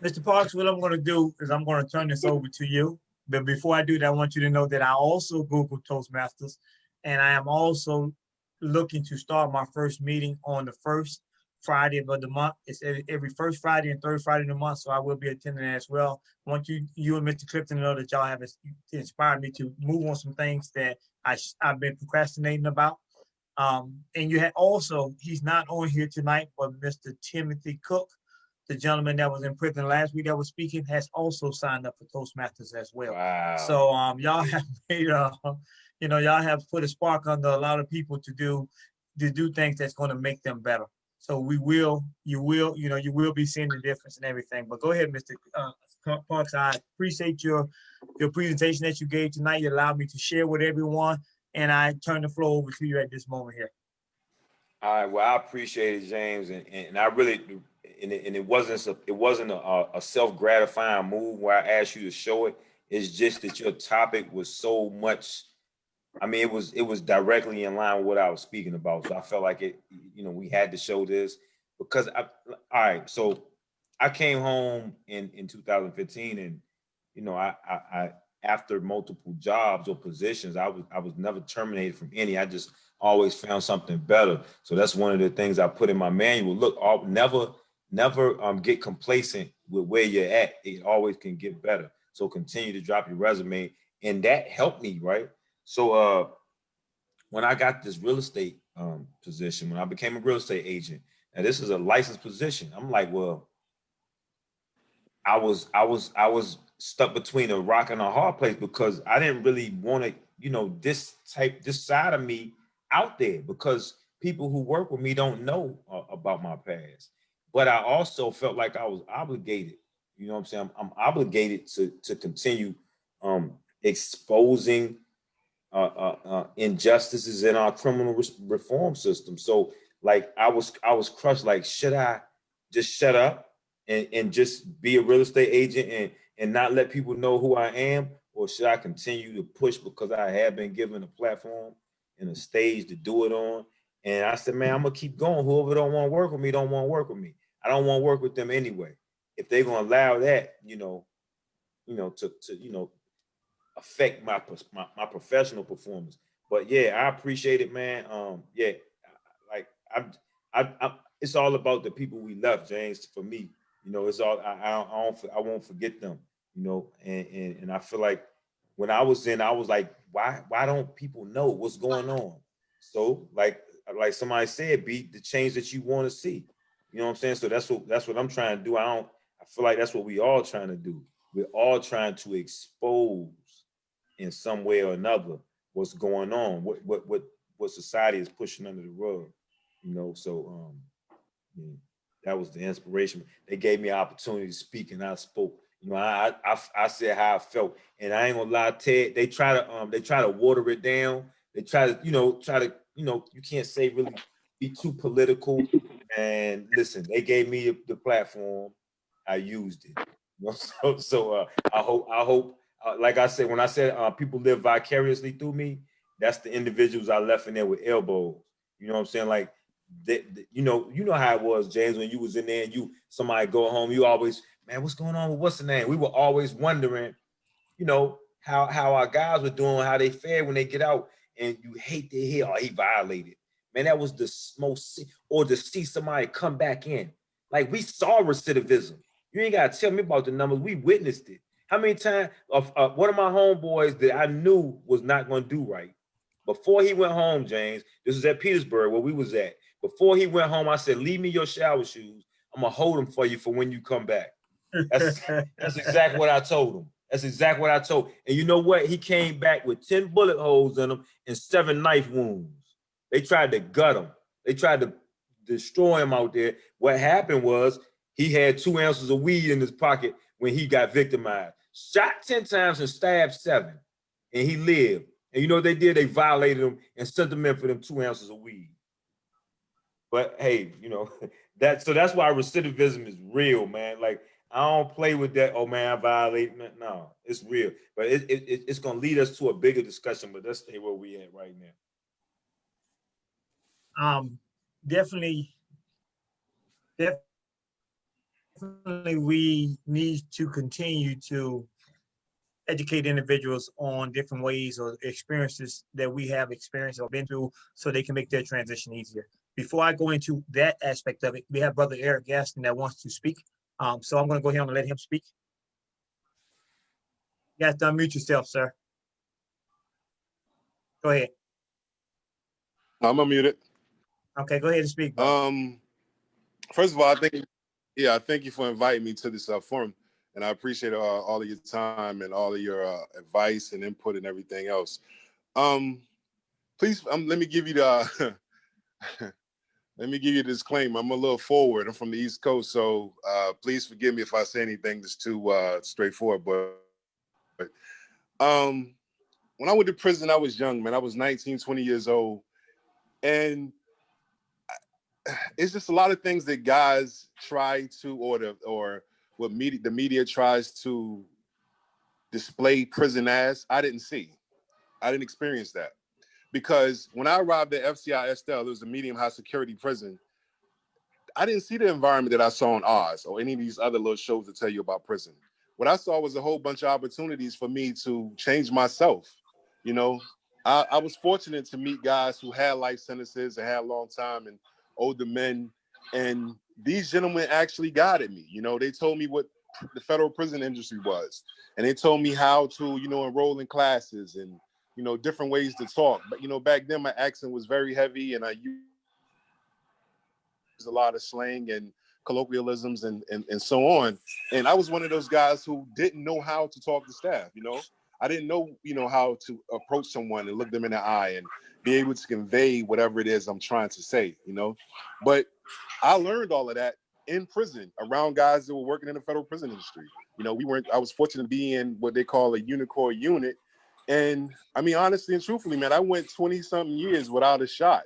Mr. Parks, what I'm going to do is I'm going to turn this over to you. But before I do that, I want you to know that I also Googled Toastmasters, and I am also looking to start my first meeting on the first Friday of the month. It's every first Friday and third Friday of the month, so I will be attending that as well. I want you and Mr. Clifton to know that y'all have inspired me to move on some things that I've been procrastinating about. And you had also, he's not on here tonight, but Mr. Timothy Cook, the gentleman that was in prison last week that was speaking, has also signed up for Toastmasters as well. Wow. So y'all have made you know, y'all have put a spark under a lot of people to do things that's going to make them better. So you will be seeing the difference and everything. But go ahead, Mr. Parks. I appreciate your presentation that you gave tonight. You allowed me to share with everyone, and I turn the floor over to you at this moment here. All right. Well, I appreciate it, James, and I really. And it wasn't a self-gratifying move where I asked you to show it. It's just that your topic was so much. I mean, it was directly in line with what I was speaking about. So I felt like it. You know, we had to show this because all right. So I came home in 2015, and you know, I after multiple jobs or positions, I was never terminated from any. I just always found something better. So that's one of the things I put in my manual. Look, never get complacent with where you're at. It always can get better. So continue to drop your resume. And that helped me, right? So when I got this real estate position, when I became a real estate agent, and this is a licensed position, I'm like, well, I was stuck between a rock and a hard place because I didn't really want to, you know, this side of me out there because people who work with me don't know about my past. But I also felt like I was obligated. You know what I'm saying? I'm obligated to continue exposing injustices in our criminal reform system. So like I was crushed. Like, should I just shut up and just be a real estate agent and not let people know who I am, or should I continue to push because I have been given a platform and a stage to do it on? And I said, man, I'm gonna keep going. Whoever don't want to work with me, don't want to work with me. I don't want to work with them anyway. If they're gonna allow that, to affect my professional performance. But yeah, I appreciate it, man. Yeah, like I it's all about the people we left, James. For me, you know, it's all I won't forget them. You know, and I feel like when I was like, why don't people know what's going on? So like somebody said, be the change that you want to see. You know what I'm saying? So that's what I'm trying to do. I feel like that's what we all trying to do. We're all trying to expose in some way or another what's going on, what society is pushing under the rug. You know, so yeah, that was the inspiration. They gave me an opportunity to speak, and I spoke. You know, I said how I felt, and I ain't gonna lie, Ted. They try to water it down. They try to you can't say really be too political. And listen, they gave me the platform. I used it. You know, so I like I said, when I said people live vicariously through me, that's the individuals I left in there with elbows. You know what I'm saying? Like, you know how it was, James, when you was in there and somebody go home, you always, man, what's going on with what's the name? We were always wondering, you know, how our guys were doing, how they fared when they get out, and you hate to hear, oh, he violated. Man, that was the most, or to see somebody come back in. Like, we saw recidivism. You ain't gotta tell me about the numbers. We witnessed it. How many times one of my homeboys that I knew was not gonna do right, before he went home, James, this was at Petersburg where we was at. Before he went home, I said, leave me your shower shoes. I'm gonna hold them for you for when you come back. That's exactly what I told him. That's exactly what I told. And you know what? He came back with 10 bullet holes in him and 7 knife wounds. They tried to gut him. They tried to destroy him out there. What happened was he had 2 ounces of weed in his pocket when he got victimized. Shot 10 times and stabbed 7. And he lived. And you know what they did? They violated him and sent him in for them 2 ounces of weed. But hey, you know, that's why recidivism is real, man. Like, I don't play with that. Oh man, I violate. No, it's real. But it's gonna lead us to a bigger discussion. But let's stay where we at right now. Definitely, we need to continue to educate individuals on different ways or experiences that we have experienced or been through, so they can make their transition easier. Before I go into that aspect of it, we have Brother Eric Gadson that wants to speak. So I'm going to go ahead and let him speak. You have to unmute yourself, sir. Go ahead. I'm unmuted. Okay, go ahead and speak, bro. First of all, I thank you for inviting me to this forum, and I appreciate all of your time and all of your advice and input and everything else. Please, let me give you the let me give you a disclaimer. I'm a little forward. I'm from the East Coast, so please forgive me if I say anything that's too straightforward. But when I went to prison, I was young, man. I was 19, 20 years old, and it's just a lot of things that guys try to, or what the media tries to display prison as. I didn't see. I didn't experience that. Because when I arrived at FCI Estelle, it was a medium high security prison. I didn't see the environment that I saw on Oz or any of these other little shows that tell you about prison. What I saw was a whole bunch of opportunities for me to change myself. You know, I was fortunate to meet guys who had life sentences and had long time, and older men. And these gentlemen actually guided me. You know, they told me what the federal prison industry was. And they told me how to, you know, enroll in classes and, you know, different ways to talk. But, you know, back then my accent was very heavy and I used a lot of slang and colloquialisms and so on. And I was one of those guys who didn't know how to talk to staff, you know. I didn't know, you know, how to approach someone and look them in the eye and be able to convey whatever it is I'm trying to say, you know. But I learned all of that in prison around guys that were working in the federal prison industry. You know, I was fortunate to be in what they call a unicorn unit. And I mean, honestly and truthfully, man, I went 20 something years without a shot,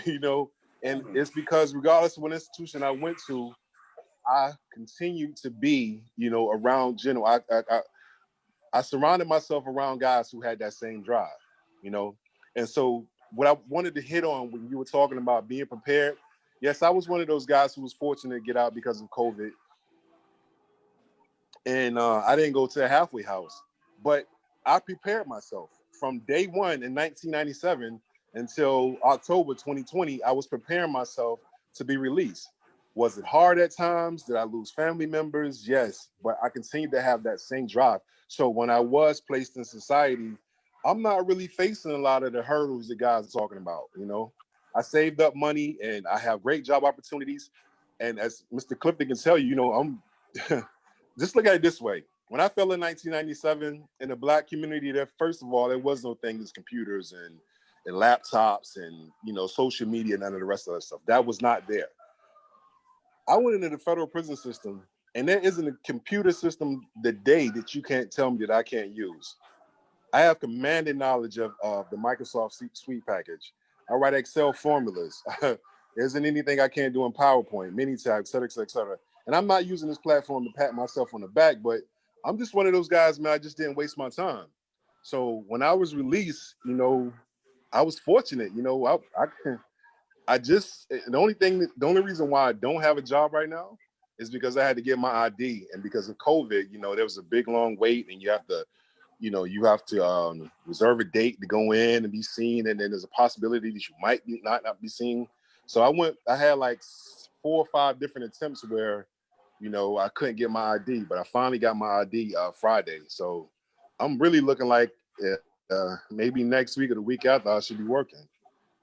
you know, and it's because regardless of what institution I went to, I continued to be, you know, around general. I surrounded myself around guys who had that same drive, you know. And so what I wanted to hit on when you were talking about being prepared, yes, I was one of those guys who was fortunate to get out because of COVID. And I didn't go to a halfway house, but I prepared myself from day one in 1997 until October 2020. I was preparing myself to be released. Was it hard at times? Did I lose family members? Yes, but I continued to have that same drive. So when I was placed in society, I'm not really facing a lot of the hurdles that guys are talking about. You know, I saved up money and I have great job opportunities. And as Mr. Clifton can tell you, you know, I'm just look at it this way. When I fell in 1997 in the Black community, there, first of all, there was no thing as computers and laptops and, you know, social media, none of the rest of that stuff. That was not there. I went into the federal prison system, and there isn't a computer system today that you can't tell me that I can't use. I have commanding knowledge of the Microsoft Suite package. I write Excel formulas. There isn't anything I can't do in PowerPoint, Minitab, et cetera, et cetera, et cetera. And I'm not using this platform to pat myself on the back, but I'm just one of those guys, man. I just didn't waste my time. So when I was released, you know, I was fortunate. You know, I just the only reason why I don't have a job right now is because I had to get my ID, and because of COVID, you know, there was a big long wait, and you have to reserve a date to go in and be seen, and then there's a possibility that you might not be seen. So I had like 4 or 5 different attempts where, you know, I couldn't get my ID, but I finally got my ID Friday. So I'm really looking like maybe next week or the week after I should be working.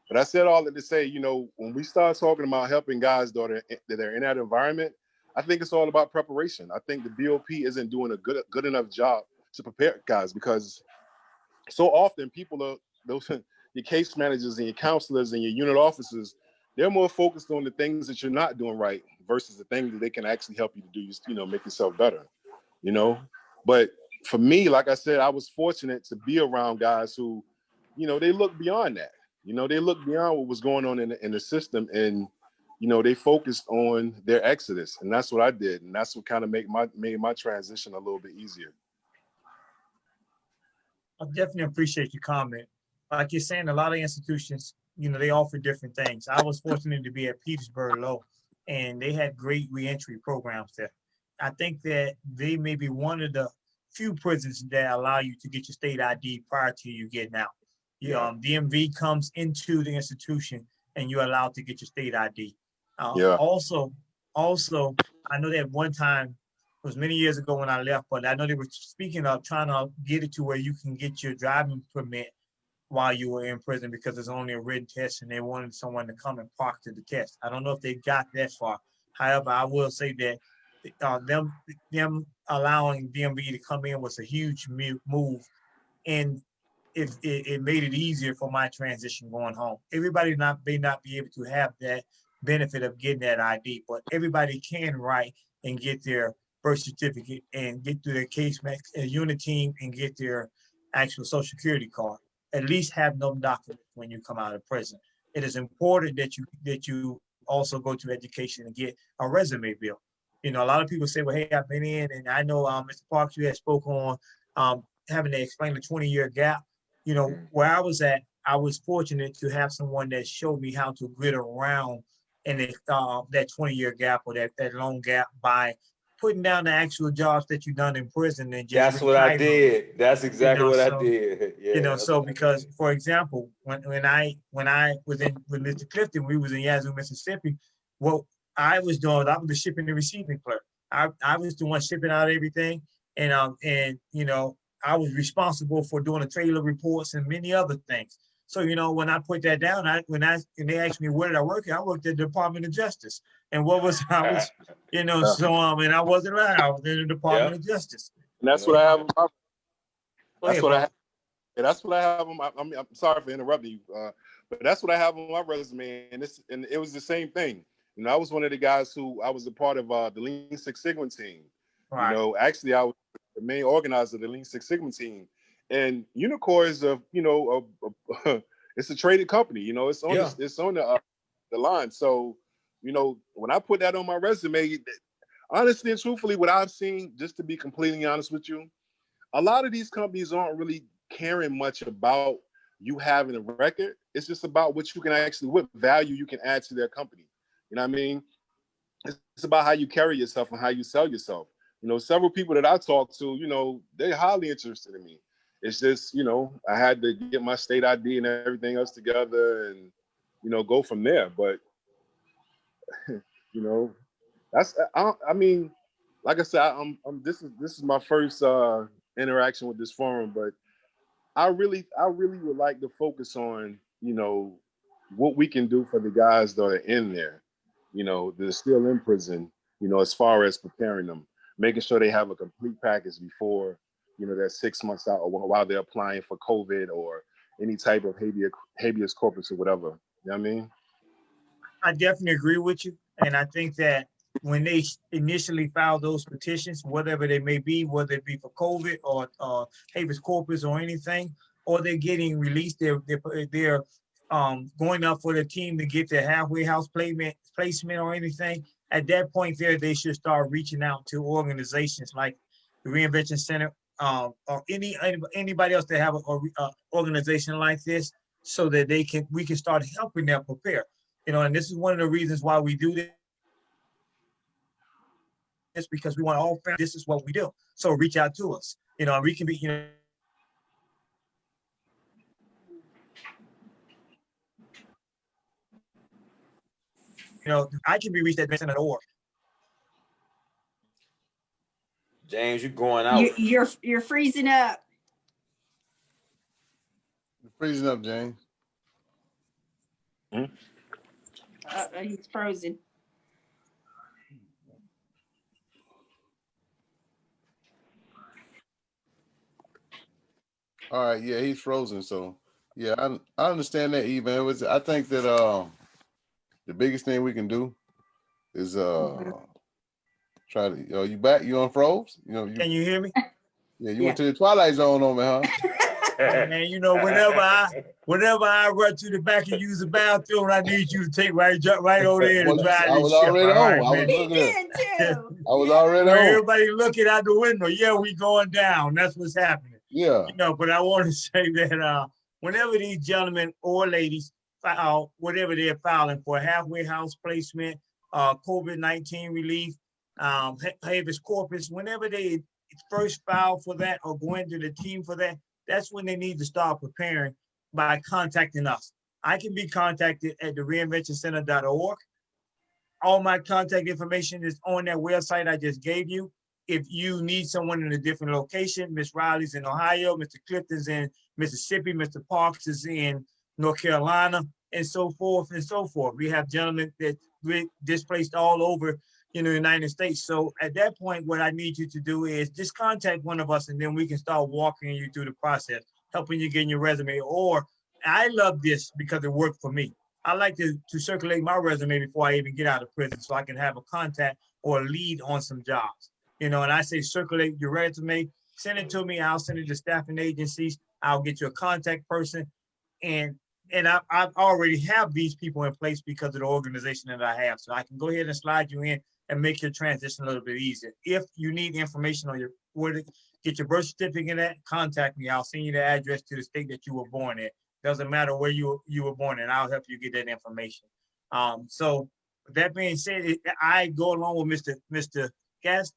But I said all that to say, you know, when we start talking about helping guys that are in that environment, I think it's all about preparation. I think the BOP isn't doing a good enough job to prepare guys, because so often your case managers and your counselors and your unit officers, they're more focused on the things that you're not doing right versus the things that they can actually help you to do, you know, make yourself better, you know. But for me, like I said, I was fortunate to be around guys who, you know, they look beyond that. You know, they look beyond what was going on in the system, and, you know, they focused on their exodus, and that's what I did, and that's what kind of made my transition a little bit easier. I definitely appreciate your comment. Like you're saying, a lot of institutions, you know, they offer different things. I was fortunate to be at Petersburg Low, and they had great reentry programs there. I think that they may be one of the few prisons that allow you to get your state ID prior to you getting out. DMV comes into the institution, and you're allowed to get your state ID. Also, I know that one time, it was many years ago when I left, but I know they were speaking of trying to get it to where you can get your driving permit while you were in prison, because there's only a written test, and they wanted someone to come and proctor the test. I don't know if they got that far. However, I will say that them allowing DMV to come in was a huge move, and it made it easier for my transition going home. Everybody may not be able to have that benefit of getting that ID, but everybody can write and get their birth certificate and get through their case unit team and get their actual social security card. At least have no documents when you come out of prison. It is important that you also go to education and get a resume built. You know, a lot of people say, well, hey, I've been in, and I know Mr. Parks, you had spoke on having to explain the 20-year gap. You know, where I was at, I was fortunate to have someone that showed me how to grit around in that 20-year gap, or that long gap, by putting down the actual jobs that you've done in prison and just That's what I did. That's exactly what I did. Yeah. You know, so because, for example, when I was in with Mr. Clifton, we was in Yazoo, Mississippi. What I was doing, I was the shipping and receiving clerk. I was the one shipping out everything, and you know, I was responsible for doing the trailer reports and many other things. So, you know, when I put that down, and they asked me where did I work, I worked at the Department of Justice. And what was I was, you know, so and I wasn't lying. I was in the Department of Justice. And that's what I have. That's what I have. That's what I have on my. I'm sorry for interrupting you, but that's what I have on my resume, and it was the same thing. You know, I was one of the guys who I was a part of the Lean Six Sigma team. Right. You know, actually, I was the main organizer of the Lean Six Sigma team, and Unicor is it's a traded company. You know, it's on the line. So, you know, when I put that on my resume, honestly and truthfully, what I've seen, just to be completely honest with you, a lot of these companies aren't really caring much about you having a record. It's just about what value you can add to their company. You know what I mean? It's about how you carry yourself and how you sell yourself. You know, several people that I talk to, you know, they're highly interested in me. It's just, you know, I had to get my state ID and everything else together and, you know, go from there. But, you know, I mean, like I said, this is my first interaction with this forum, but I really would like to focus on, you know, what we can do for the guys that are in there, you know, that are still in prison, you know, as far as preparing them, making sure they have a complete package before, you know, they're 6 months out, or while they're applying for COVID or any type of habeas corpus or whatever. You know what I mean? I definitely agree with you. And I think that when they initially filed those petitions, whatever they may be, whether it be for COVID or habeas corpus or anything, or they're getting released, they're going up for the team to get their halfway house placement or anything. At that point there, they should start reaching out to organizations like the Reinvention Center, or anybody else that have a organization like this, so that we can start helping them prepare. And this is one of the reasons why we do this, because we want all families. This is what we do. So reach out to us. We can be, I can be reached at Vincent.org. James, you're going out. You're freezing up. You're freezing up, James. He's frozen. All right, yeah, he's frozen. So yeah, I understand that, even. I think that the biggest thing we can do is try to you back, you unfroze? Can you hear me? Yeah, you went to the Twilight Zone on me, huh? Man, whenever I run to the back and use the bathroom, I need you to take jump right over there and drive I was already on. I was looking at too. I was already on. Everybody looking out the window. Yeah, we going down. That's what's happening. Yeah. But I want to say that whenever these gentlemen or ladies, whatever they're filing for, halfway house placement, COVID-19 relief, habeas corpus, whenever they first file for that or go into the team for that, that's when they need to start preparing by contacting us. I can be contacted at the reinventioncenter.org. All my contact information is on that website I just gave you. If you need someone in a different location, Miss Riley's in Ohio, Mr. Clifton's in Mississippi, Mr. Parks is in North Carolina, and so forth and so forth. We have gentlemen that we displaced all over the United States. So at that point, what I need you to do is just contact one of us, and then we can start walking you through the process, helping you get your resume. Or I love this because it worked for me. I like to circulate my resume before I even get out of prison, so I can have a contact or a lead on some jobs. And I say circulate your resume, send it to me. I'll send it to staffing agencies. I'll get you a contact person. And I already have these people in place because of the organization that I have. So I can go ahead and slide you in and make your transition a little bit easier. If you need information on where to get your birth certificate at, contact me. I'll send you the address to the state that you were born in. Doesn't matter where you were born in. I'll help you get that information. So with that being said, I go along with Mr. Gas,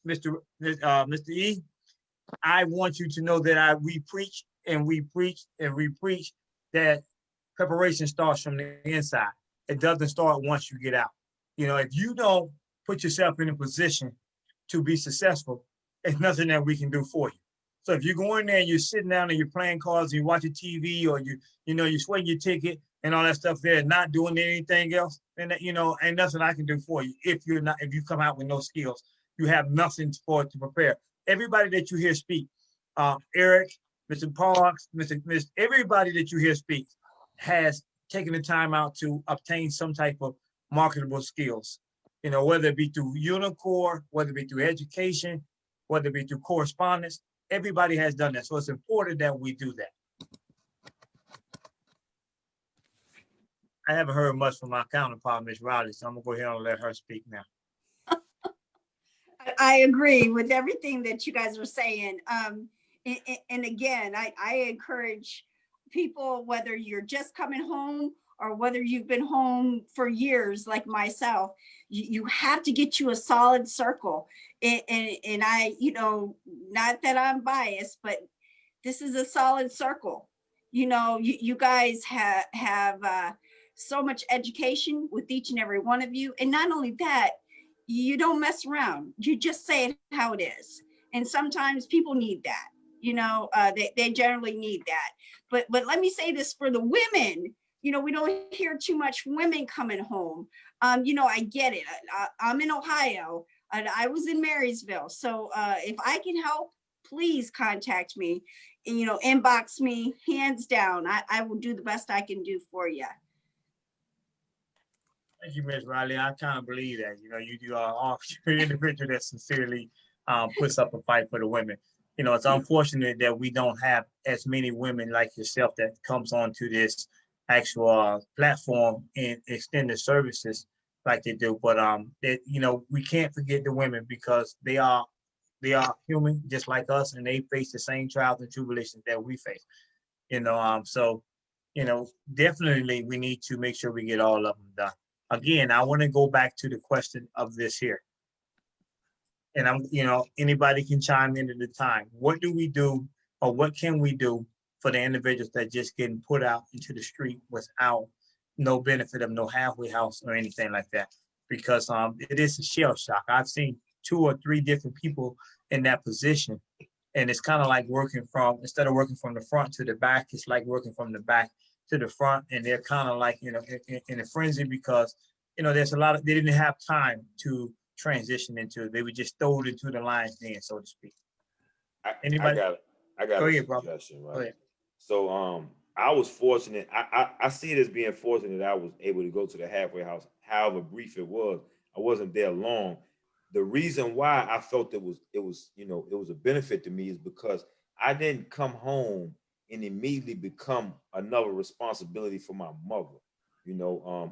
Mr. E. I want you to know that we preach that preparation starts from the inside. It doesn't start once you get out. If you don't put yourself in a position to be successful, there's nothing that we can do for you. So if you go in there and you're sitting down and you're playing cards and you're watching TV, or you're sweating your ticket and all that stuff there, not doing anything else, then ain't nothing I can do for you. If you come out with no skills, you have nothing to prepare. Everybody that you hear speak, Eric, Mr. Parks, everybody that you hear speak has taken the time out to obtain some type of marketable skills. Whether it be through Unicore, whether it be through education, whether it be through correspondence, everybody has done that. So it's important that we do that. I haven't heard much from my counterpart, Ms. Riley, so I'm gonna go ahead and let her speak now. I agree with everything that you guys are saying. And again, I encourage people, whether you're just coming home or whether you've been home for years, like myself, you have to get you a solid circle. And I, not that I'm biased, but this is a solid circle. You guys have so much education with each and every one of you. And not only that, you don't mess around. You just say it how it is. And sometimes people need that. They generally need that. But let me say this for the women. We don't hear too much women coming home. I get it. I'm in Ohio and I was in Marysville. So if I can help, please contact me. And, inbox me, hands down. I will do the best I can do for you. Thank you, Ms. Riley. I kind of believe that. You are an individual that sincerely puts up a fight for the women. It's unfortunate that we don't have as many women like yourself that comes onto this actual platform and extend the services like they do. But we can't forget the women because they are they are human just like us, and they face the same trials and tribulations that we face. So definitely we need to make sure we get all of them done. Again, I want to go back to the question of this here. And anybody can chime in at the time. What do we do, or what can we do for the individuals that just getting put out into the street without no benefit of no halfway house or anything like that? Because it is a shell shock. I've seen 2 or 3 different people in that position, and it's kind of like instead of working from the front to the back, it's like working from the back to the front, and they're kind of like in a frenzy because there's they didn't have time to transition into it. They were just thrown into the lion's den, so to speak. Anybody? I got Go a ahead, bro. suggestion, Go right? ahead. So I was fortunate. I see it as being fortunate that I was able to go to the halfway house, however brief it was. I wasn't there long. The reason why I felt it was a benefit to me is because I didn't come home and immediately become another responsibility for my mother.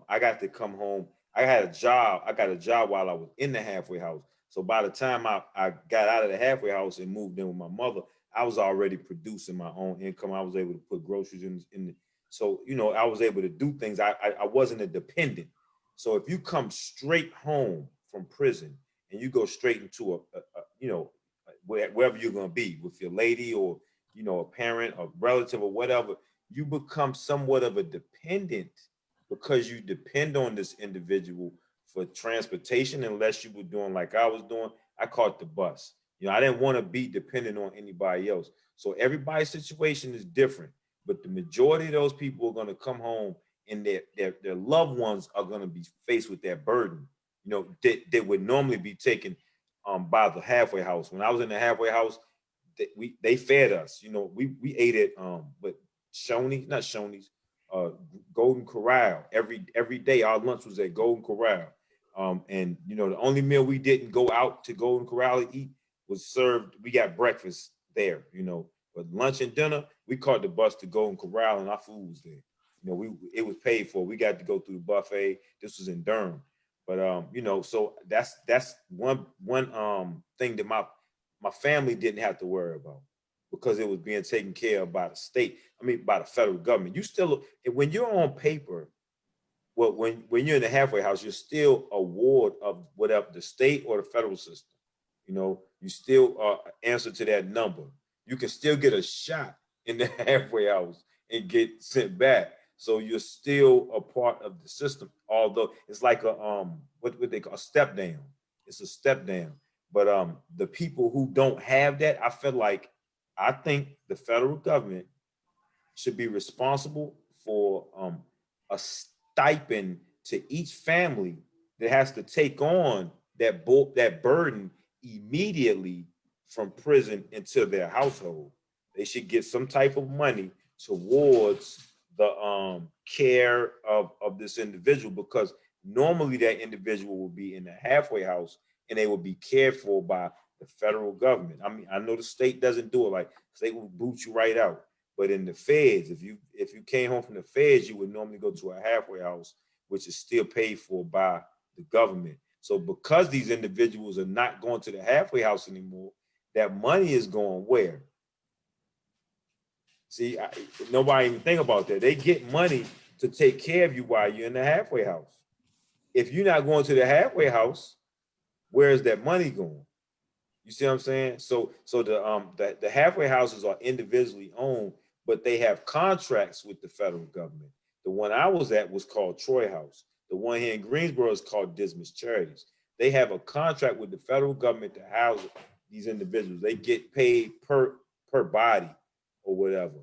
I got to come home. I had a job. I got a job while I was in the halfway house. So by the time I got out of the halfway house and moved in with my mother, I was already producing my own income. I was able to put groceries in. So, I was able to do things. I wasn't a dependent. So if you come straight home from prison and you go straight into wherever you're going to be with your lady or, a parent, a relative or whatever, you become somewhat of a dependent because you depend on this individual for transportation, unless you were doing like I was doing. I caught the bus. I didn't want to be dependent on anybody else. So everybody's situation is different, but the majority of those people are going to come home and their loved ones are going to be faced with that burden, that would normally be taken by the halfway house. When I was in the halfway house, they fed us. We ate at not Shoney's, Golden Corral every day. Our lunch was at Golden Corral. And the only meal we didn't go out to Golden Corral to eat was served. We got breakfast there, but lunch and dinner, we caught the bus to Golden Corral and our food was there. It was paid for. We got to go through the buffet. This was in Durham. But so that's one thing that my family didn't have to worry about because it was being taken care of by the state. By the federal government. You still, when you're on paper, well, when you're in the halfway house, you're still a ward of whatever the state or the federal system. You still answer to that number. You can still get a shot in the halfway house and get sent back. So you're still a part of the system, although it's like a what they call a step down. It's a step down. But the people who don't have that, I think the federal government should be responsible for a stipend to each family that has to take on that burden immediately from prison into their household. They should get some type of money towards the care of this individual, because normally that individual will be in the halfway house and they will be cared for by the federal government. I know the state doesn't do it, like state will boot you right out. But in the feds, if you came home from the feds, you would normally go to a halfway house, which is still paid for by the government. So because these individuals are not going to the halfway house anymore, that money is going where? See, nobody even think about that. They get money to take care of you while you're in the halfway house. If you're not going to the halfway house, where is that money going? You see what I'm saying? So the halfway houses are individually owned, but they have contracts with the federal government. The one I was at was called Troy House. The one here in Greensboro is called Dismas Charities. They have a contract with the federal government to house these individuals. They get paid per body or whatever.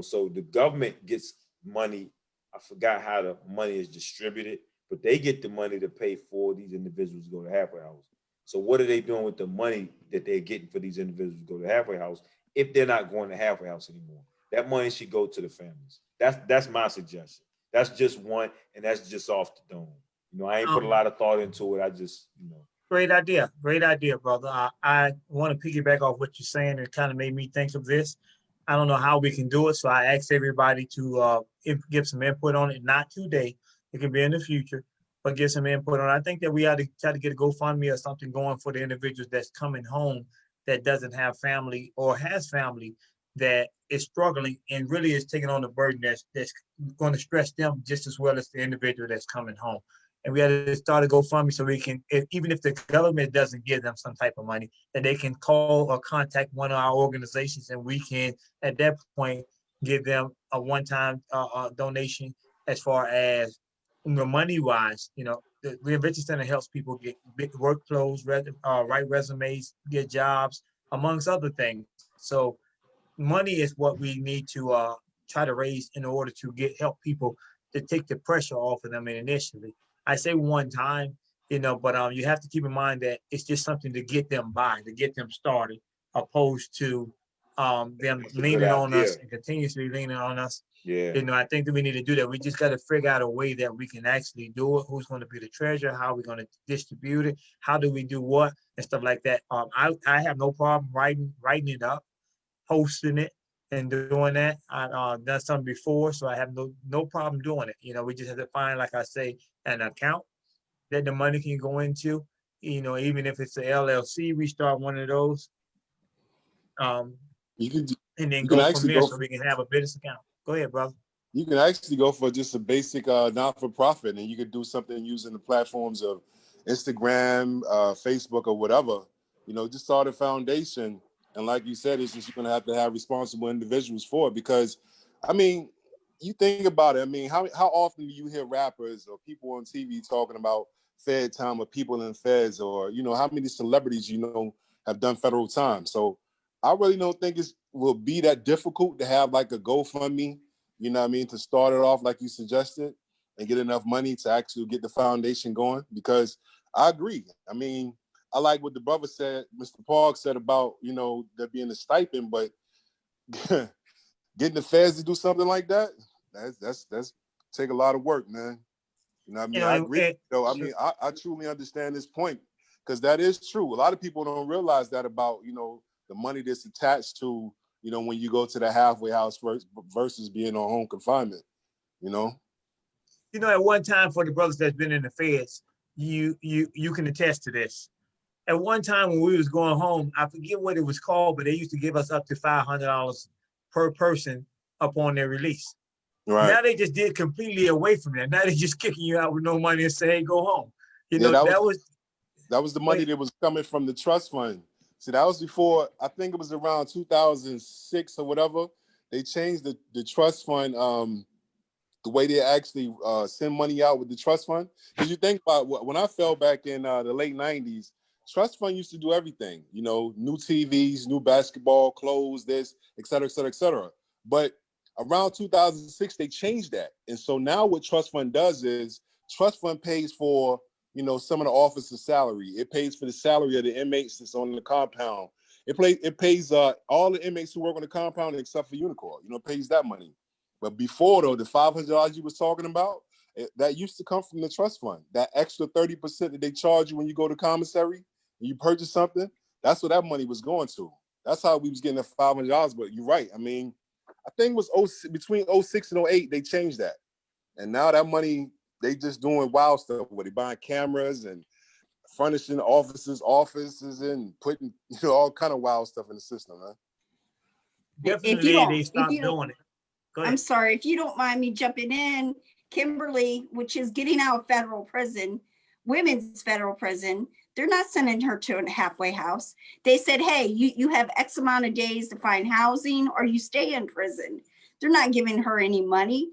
So the government gets money. I forgot how the money is distributed, but they get the money to pay for these individuals to go to halfway house. So what are they doing with the money that they're getting for these individuals to go to halfway house if they're not going to halfway house anymore? That money should go to the families. That's my suggestion. That's just one, and that's just off the dome. I ain't put a lot of thought into it. I just, Great idea, brother. I want to piggyback off what you're saying. It kind of made me think of this. I don't know how we can do it, so I asked everybody to give some input on it. Not today; it can be in the future, but get some input on it. I think that we ought to try to get a GoFundMe or something going for the individuals that's coming home that doesn't have family or has family that is struggling and really is taking on the burden that's going to stress them just as well as the individual that's coming home. And we had to start a GoFundMe so we can, even if the government doesn't give them some type of money, that they can call or contact one of our organizations, and we can, at that point, give them a one-time donation as far as money-wise. The Reinvention Center helps people get work clothes, write resumes, get jobs, amongst other things. So money is what we need to try to raise in order to help people to take the pressure off of them initially. I say one time, but you have to keep in mind that it's just something to get them by, to get them started, opposed to them That's a good leaning on idea. us and continuously leaning on us. Yeah. I think that we need to do that. We just got to figure out a way that we can actually do it. Who's going to be the treasurer? How are we going to distribute it? How do we do what and stuff like that? I have no problem writing it up, hosting it, and doing that. I've done something before, so I have no problem doing it. We just have to find, like I say, an account that the money can go into. Even if it's a LLC, we start one of those, You can and then you can go from actually there go so we can have a business account. Go ahead, brother. you can actually go for just a basic not-for-profit, and you could do something using the platforms of Instagram, Facebook, or whatever. Just start a foundation, and like you said, it's just you're gonna have to have responsible individuals for it. Because, I mean, you think about it. I mean, how often do you hear rappers or people on TV talking about Fed time or people in feds, or how many celebrities have done federal time? So I really don't think it will be that difficult to have like a GoFundMe, to start it off like you suggested and get enough money to actually get the foundation going. Because I agree. I mean, I like what the brother said, Mr. Park said about, there being a stipend, but getting the feds to do something like that, that's take a lot of work, man. I mean, I agree. I mean, I truly understand this point, because that is true. A lot of people don't realize that about, the money that's attached to, when you go to the halfway house versus being on home confinement, At one time, for the brothers that's been in the feds, you can attest to this. At one time when we was going home, I forget what it was called, but they used to give us up to $500 per person upon their release. Right. Now they just did completely away from that. Now they're just kicking you out with no money and say, hey, go home. That was the money that was coming from the trust fund. See, that was before, I think it was around 2006 or whatever. They changed the trust fund, the way they actually send money out with the trust fund. Because you think about when I fell back in the late 90s, trust fund used to do everything, new TVs, new basketball, clothes, this, et cetera, et cetera, et cetera. But around 2006, they changed that. And so now what trust fund does is trust fund pays for, some of the officers' salary. It pays for the salary of the inmates that's on the compound. It pays all the inmates who work on the compound except for Unicorn. It pays that money. But before, though, the $500 you was talking about, that used to come from the trust fund. That extra 30% that they charge you when you go to commissary and you purchase something, that's what that money was going to. That's how we was getting the $500. But you're right. I mean, I think it was between 06 and 08, they changed that. And now that money, they just doing wild stuff where they buying cameras and furnishing offices and putting, all kind of wild stuff in the system, man. Definitely, they stopped doing it. Go ahead. I'm sorry, if you don't mind me jumping in, Kimberly, which is getting out of federal prison, women's federal prison, they're not sending her to a halfway house. They said, hey, you have X amount of days to find housing or you stay in prison. They're not giving her any money.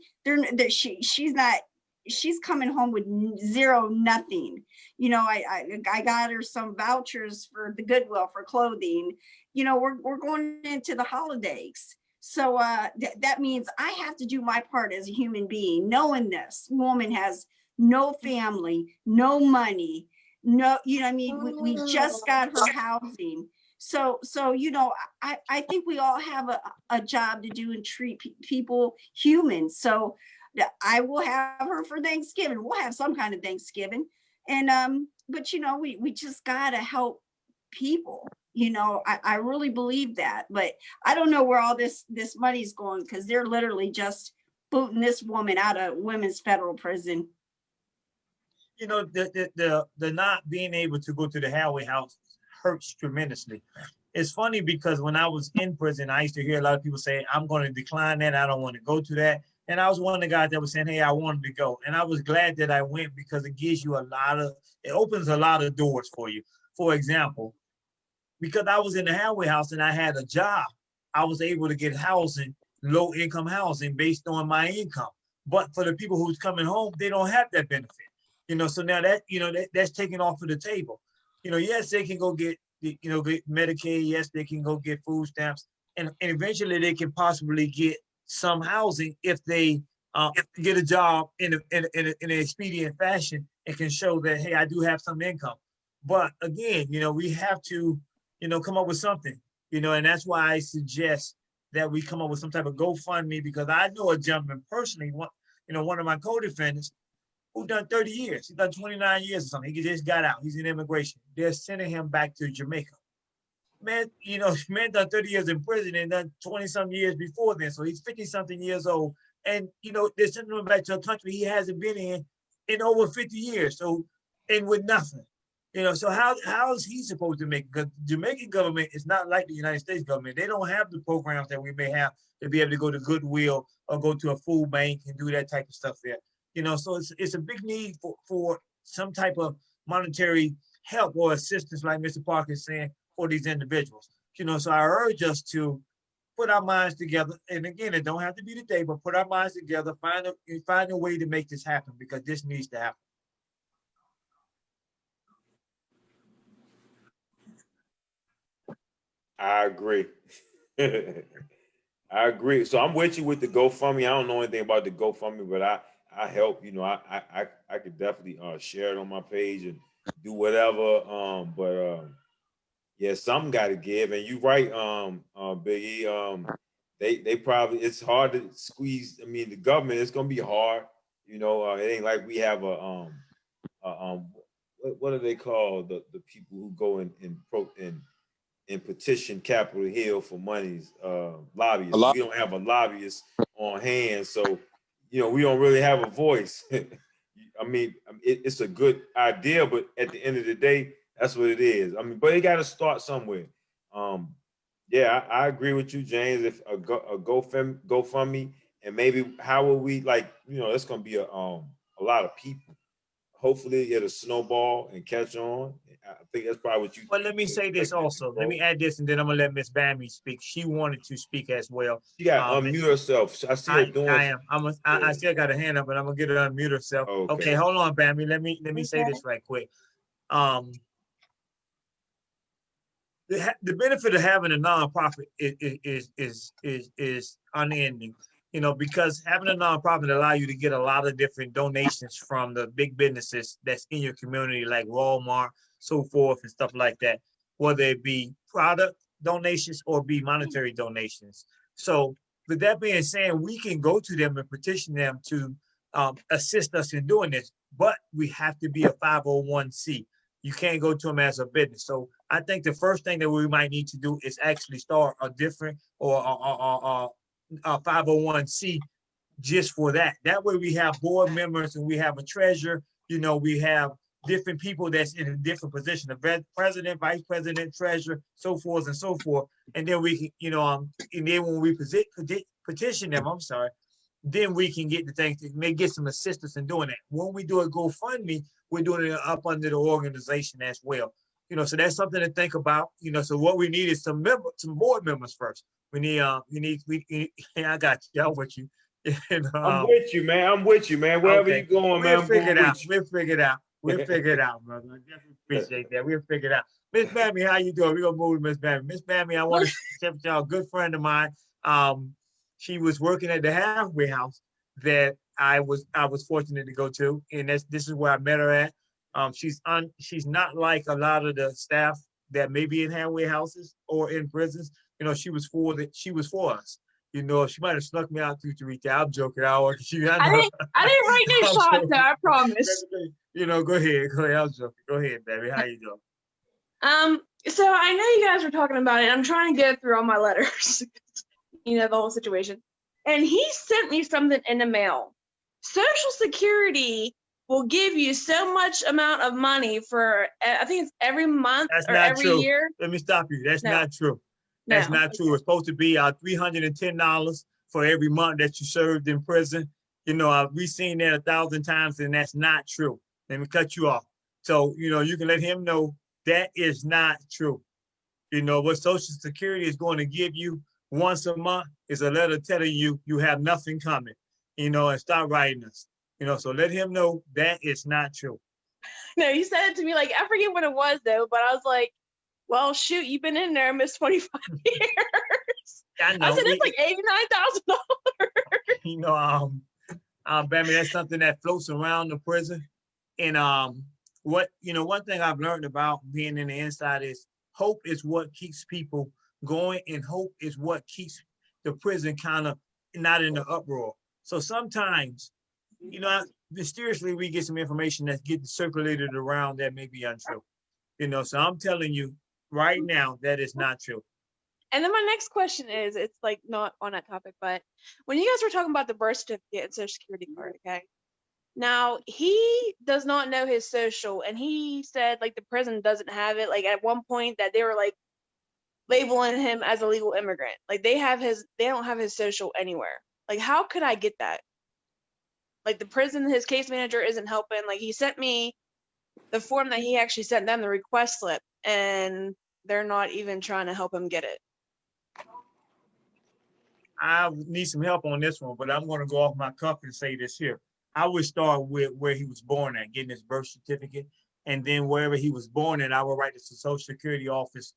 She's coming home with zero, nothing. I got her some vouchers for the Goodwill for clothing. We're going into the holidays. So that means I have to do my part as a human being, knowing this woman has no family, no money, no, we just got her housing. So I think we all have a job to do and treat people human. So I will have her for Thanksgiving. We'll have some kind of Thanksgiving. And but we just gotta help people. I really believe that, but I don't know where all this money's going, because they're literally just booting this woman out of women's federal prison. The not being able to go to the halfway house hurts tremendously. it's funny because when I was in prison, I used to hear a lot of people say, I'm going to decline that. I don't want to go to that. And I was one of the guys that was saying, hey, I wanted to go. And I was glad that I went because it gives you it opens a lot of doors for you. For example, because I was in the halfway house and I had a job, I was able to get housing, low income housing based on my income. But for the people who's coming home, they don't have that benefit. So now that, that's taken off of the table. Yes, they can go get, get Medicaid. Yes, they can go get food stamps. And eventually they can possibly get some housing if they get a job in an expedient fashion and can show that, hey, I do have some income. But again, we have to, come up with something, and that's why I suggest that we come up with some type of GoFundMe, because I know a gentleman personally, one of my co-defendants who done 30 years. He's done 29 years or something. He just got out. He's in immigration. They're sending him back to Jamaica. Man, man done 30 years in prison and done 20-some years before then. So he's 50-something years old. And, they're sending him back to a country he hasn't been in over 50 years. So, and with nothing. So how is he supposed to make it? Because the Jamaican government is not like the United States government. They don't have the programs that we may have to be able to go to Goodwill or go to a food bank and do that type of stuff there. So it's a big need for some type of monetary help or assistance, like Mr. Parker is saying, for these individuals. So I urge us to put our minds together. And again, it don't have to be today, but put our minds together, find a way to make this happen, because this needs to happen. I agree. I agree. So I'm with you with the GoFundMe. I don't know anything about the GoFundMe, but I help. I could definitely share it on my page and do whatever. Yeah, something got to give. And you're right, Biggie. They probably, it's hard to squeeze. I mean, the government, it's gonna be hard. It ain't like we have what do they call the people who go and petition Capitol Hill for monies, lobbyists. We don't have a lobbyist on hand, so we don't really have a voice. I mean, it's a good idea, but at the end of the day, that's what it is. I mean, but it got to start somewhere. Yeah, I agree with you, James. If a GoFundMe, and maybe how will we, like, it's gonna be a lot of people. Hopefully it'll snowball and catch on. I think that's probably what you. Well, let me say this also. Let me add this, and then I'm gonna let Miss Bammy speak. She wanted to speak as well. She got to unmute herself. I see her doing. I am. I still got a hand up, but I'm gonna get her to unmute herself. Okay, hold on, Bammy. Let me say this right quick. The benefit of having a nonprofit is unending. Because having a nonprofit allows you to get a lot of different donations from the big businesses that's in your community, like Walmart, so forth, and stuff like that, whether it be product donations or be monetary donations. So with that being said, we can go to them and petition them to assist us in doing this, but we have to be a 501c. You can't go to them as a business. So I think the first thing that we might need to do is actually start a different or a 501c just for that. That way we have board members and we have a treasurer. We have different people that's in a different position: the president, vice president, treasurer, so forth and so forth. And then we can, and then when we petition them, then we can get the things that may get some assistance in doing that. When we do a GoFundMe, we're doing it up under the organization as well. So that's something to think about. So what we need is some board members first. We need, I got you. I'm with you. I'm with you, man. I'm with you, man. Wherever you going, man. We'll figure it out. We'll figure it out, brother. I definitely appreciate that. We'll figure it out. Miss Bammy, how you doing? We're gonna move to Miss Bammy. Miss Bammy, I want to share with y'all a good friend of mine. She was working at the halfway house that I was fortunate to go to, and this is where I met her at. She's not like a lot of the staff that may be in halfway houses or in prisons. She was for us. She might have snuck me out to reach out. I'm joking. I didn't write no shots, though, I promise. Go ahead. I was joking. Go ahead, baby. How you doing? So I know you guys were talking about it. I'm trying to get through all my letters. The whole situation. And he sent me something in the mail. Social Security will give you so much amount of money for, I think it's every month That's or not every true. year. Let me stop you. That's No. not true. That's No. not true. It's supposed to be $310 for every month that you served in prison. You know, we've seen that 1,000 times, and that's not true. Let me cut you off. So, you know, you can let him know that is not true. You know, what Social Security is going to give you once a month is a letter telling you you have nothing coming, you know, and stop writing us. You know, so let him know that is not true. No, he said it to me like, I forget what it was though, but I was like, well, shoot, you've been in there, Miss 25 years. I know. I said, it's like $89,000. You know, Bambi, that's something that floats around the prison. And one thing I've learned about being in the inside is hope is what keeps people going, and hope is what keeps the prison kind of not in the uproar. So sometimes, you know, mysteriously we get some information that's getting circulated around that may be untrue. You know, so I'm telling you right now that is not true. And then my next question is, it's like not on that topic, but when you guys were talking about the birth certificate and social security card, okay? Now he does not know his social, and he said like the prison doesn't have it. Like at one point that they were like labeling him as a legal immigrant. Like they don't have his social anywhere. Like how could I get that? Like the prison, his case manager isn't helping. Like he sent me the form that he actually sent them, the request slip, and they're not even trying to help him get it. I need some help on this one, but I'm going to go off my cuff and say this here. I would start with where he was born at, getting his birth certificate, and then wherever he was born at, I would write to the Social Security office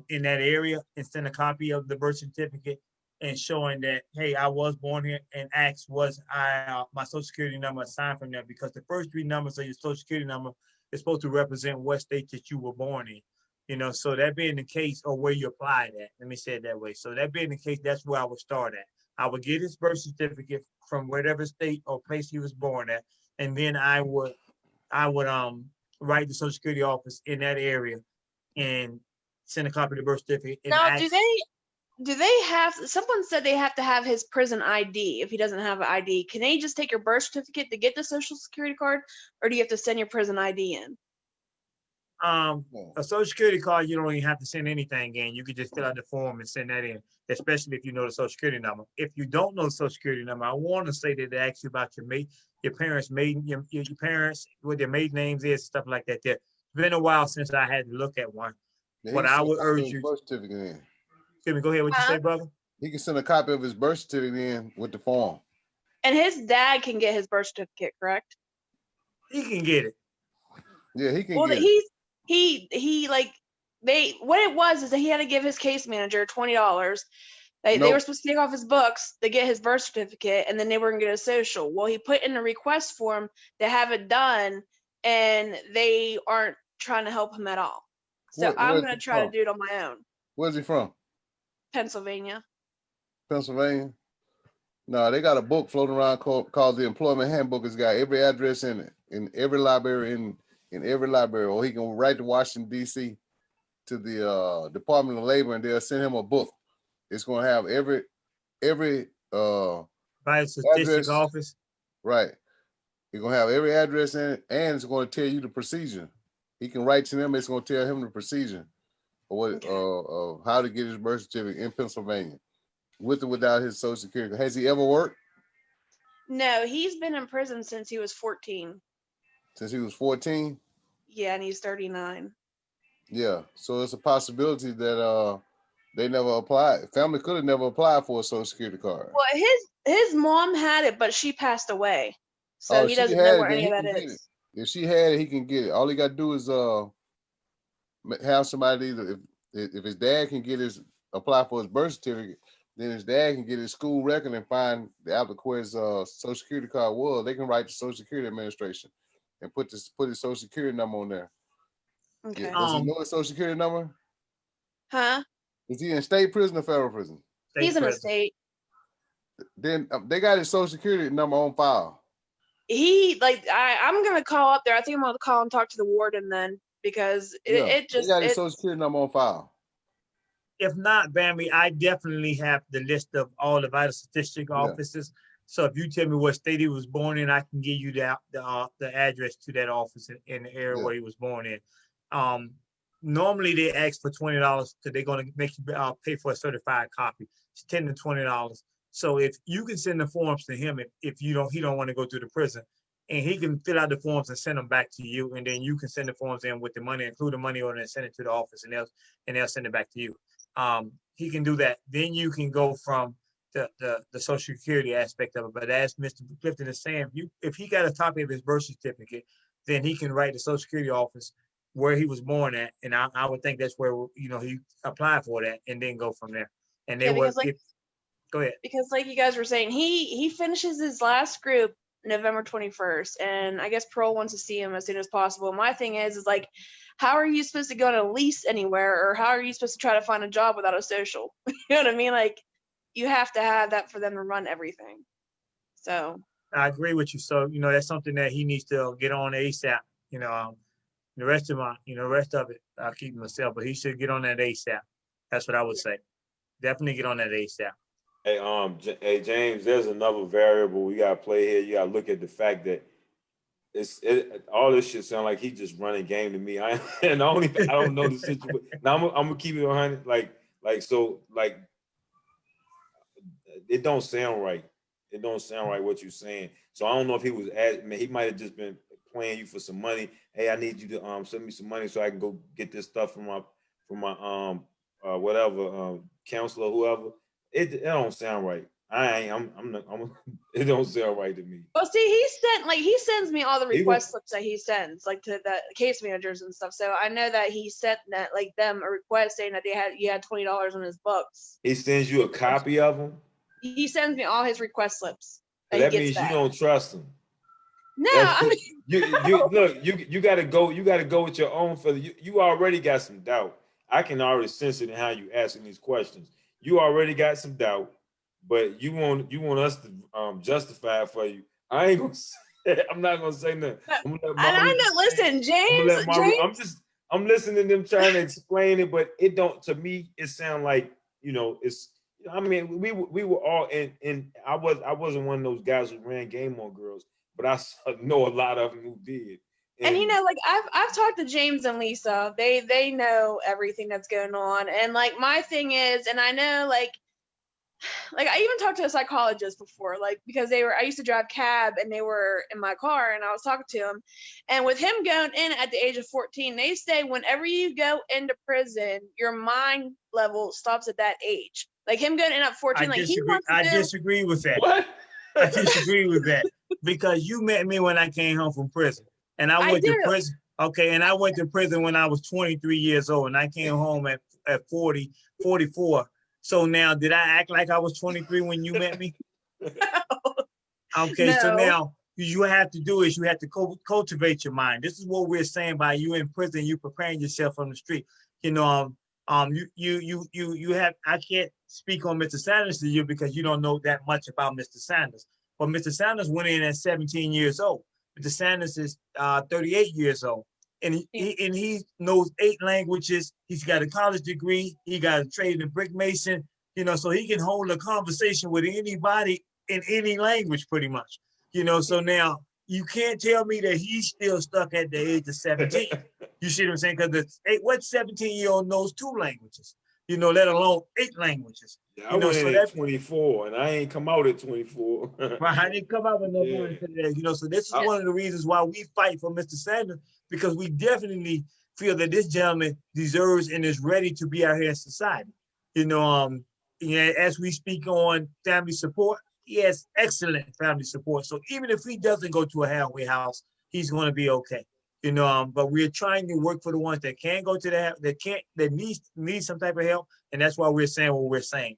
in that area and send a copy of the birth certificate and showing that, hey, I was born here, and ask was my Social Security number assigned from there, because the first 3 numbers of your Social Security number is supposed to represent what state that you were born in. You know, so that being the case, or where you applied at, let me say it that way. So that being the case, that's where I would start at. I would get his birth certificate from whatever state or place he was born at, and then I would write the Social Security office in that area and send a copy of the birth certificate. And now, do they have? Someone said they have to have his prison ID if he doesn't have an ID. Can they just take your birth certificate to get the Social Security card, or do you have to send your prison ID in? A Social Security card, you don't even have to send anything in. You could just fill out the form and send that in, especially if you know the Social Security number. If you don't know the Social Security number, I want to say that they ask you about your parents' what their maiden names is, stuff like that. It's been a while since I had to look at one. But I would urge you. Birth certificate in. Excuse me, go ahead. What you say, brother? He can send a copy of his birth certificate in with the form. And his dad can get his birth certificate, correct? He can get it. Yeah, he can well, get it. He like what it was is that he had to give his case manager $20. They were supposed to take off his books to get his birth certificate, and then they were gonna get a social. Well, he put in a request form to have it done, and they aren't trying to help him at all. So I'm gonna try to do it on my own. Where's he from? Pennsylvania. Pennsylvania? No, they got a book floating around called the Employment Handbook. It's got every address in it, in every library, in every library. Or he can write to Washington, D.C. to the Department of Labor, and they'll send him a book. It's going to have every by statistics office. Right. You're going to have every address in it, and it's going to tell you the procedure. He can write to them. It's going to tell him the procedure of how to get his birth certificate in Pennsylvania, with or without his Social Security. Has he ever worked? No, he's been in prison since he was 14. Since he was 14? Yeah, and he's 39. Yeah, so it's a possibility that they never applied. Family could have never applied for a Social Security card. Well, his mom had it, but she passed away, so he doesn't know where any of that is. If she had it, he can get it. All he got to do is have somebody. If his dad can apply for his birth certificate, then his dad can get his school record and find the applicant where his Social Security card was. They can write to Social Security Administration and put his Social Security number on there. Okay. Yeah. Does he know his Social Security number? Huh? Is he in state prison or federal prison? He's in a state. Then they got his Social Security number on file. I'm gonna call up there. I think I'm gonna call and talk to the warden then, because it just they got his Social Security number on file. If not, Bambi, I definitely have the list of all the vital statistic offices So if you tell me what state he was born in, I can give you the address to that office in the area Yeah. where he was born in. Normally they ask for $20 because they're going to make you pay for a certified copy. It's $10 to $20. So if you can send the forms to him, if he don't want to go to the prison, and he can fill out the forms and send them back to you, and then you can send the forms in with the money, include the money order, and send it to the office, and they'll send it back to you. He can do that. Then you can go from the Social Security aspect of it. But as Mr. Clifton is saying, if he got a copy of his birth certificate, then he can write the Social Security office where he was born at, and I would think that's where he applied for that, and then go from there. And they Yeah, will. because Go ahead. because like you guys were saying, he finishes his last group November 21st, and I guess parole wants to see him as soon as possible. My thing is like, how are you supposed to go on a lease anywhere, or how are you supposed to try to find a job without a social? You know what I mean? Like, you have to have that for them to run everything. So I agree with you. So that's something that he needs to get on ASAP. The rest of it, I'll keep myself, but he should get on that ASAP. That's what I would say. Definitely get on that ASAP. Hey, James, there's another variable we gotta play here. You gotta look at the fact that all this shit sound like he just running game to me. I don't know the situation. Now I'm gonna keep it 100. Like it don't sound right. It don't sound right what you're saying. So I don't know if he was he might have just been playing you for some money. Hey, I need you to send me some money so I can go get this stuff from my whatever counselor, whoever. It don't sound right. It don't sound right to me. well, see, he sends me all the request slips that he sends, like to the case managers and stuff. So I know that he sent that like them a request saying that he had $20 in his books. He sends you a copy of them. He sends me all his request slips. So that means you don't trust him. No, I mean, you gotta go with your own feeling. You already got some doubt. I can already sense it in how you asking these questions. You already got some doubt, but you want us to justify it for you. I ain't gonna say, I'm not gonna say nothing. Listen, James. I'm listening to them trying to explain it, but it don't, to me, it sound like, it's, I mean, we were all in I wasn't one of those guys who ran game on girls, but I know a lot of them who did. And like I've talked to James and Lisa. They know everything that's going on. And like my thing is, and I know like I even talked to a psychologist before, like because I used to drive cab and they were in my car and I was talking to him. And with him going in at the age of 14, they say whenever you go into prison, your mind level stops at that age. Like him going in at 14, I disagree with that. What? I disagree with that because you met me when I came home from prison, and I went to prison. Okay, and I went to prison when I was 23 years old, and I came home at 44. So now, did I act like I was 23 when you met me? Okay, no. So now you have to do is you have to cultivate your mind. This is what we're saying by you in prison, you preparing yourself on the street. You have, I can't speak on Mr. Sanders to you because you don't know that much about Mr. Sanders. But Mr. Sanders went in at 17 years old. Mr. Sanders is 38 years old. And he knows 8 languages. He's got a college degree. He got a trade in brick mason, so he can hold a conversation with anybody in any language pretty much. So now you can't tell me that he's still stuck at the age of 17. You see what I'm saying? Because what 17-year-old knows 2 languages, let alone 8 languages. Yeah, I went in at 24 and I ain't come out at 24. Right, I didn't come out with no money for that, so this is one of the reasons why we fight for Mr. Sanders, because we definitely feel that this gentleman deserves and is ready to be out here in society. As we speak on family support, he has excellent family support. So even if he doesn't go to a halfway house, he's going to be okay. But we're trying to work for the ones that can't go to that need some type of help, and that's why we're saying what we're saying.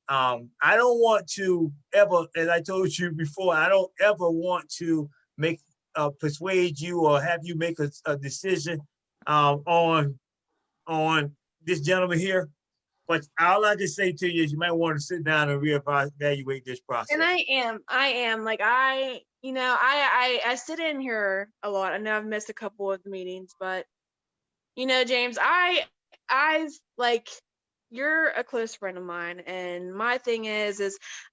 I don't want to ever, as I told you before, I don't ever want to persuade you or have you make a decision on this gentleman here. But all I can say to you is you might want to sit down and reevaluate this process. And I am like, I sit in here a lot. I know I've missed a couple of the meetings, but James, I've like you're a close friend of mine, and my thing is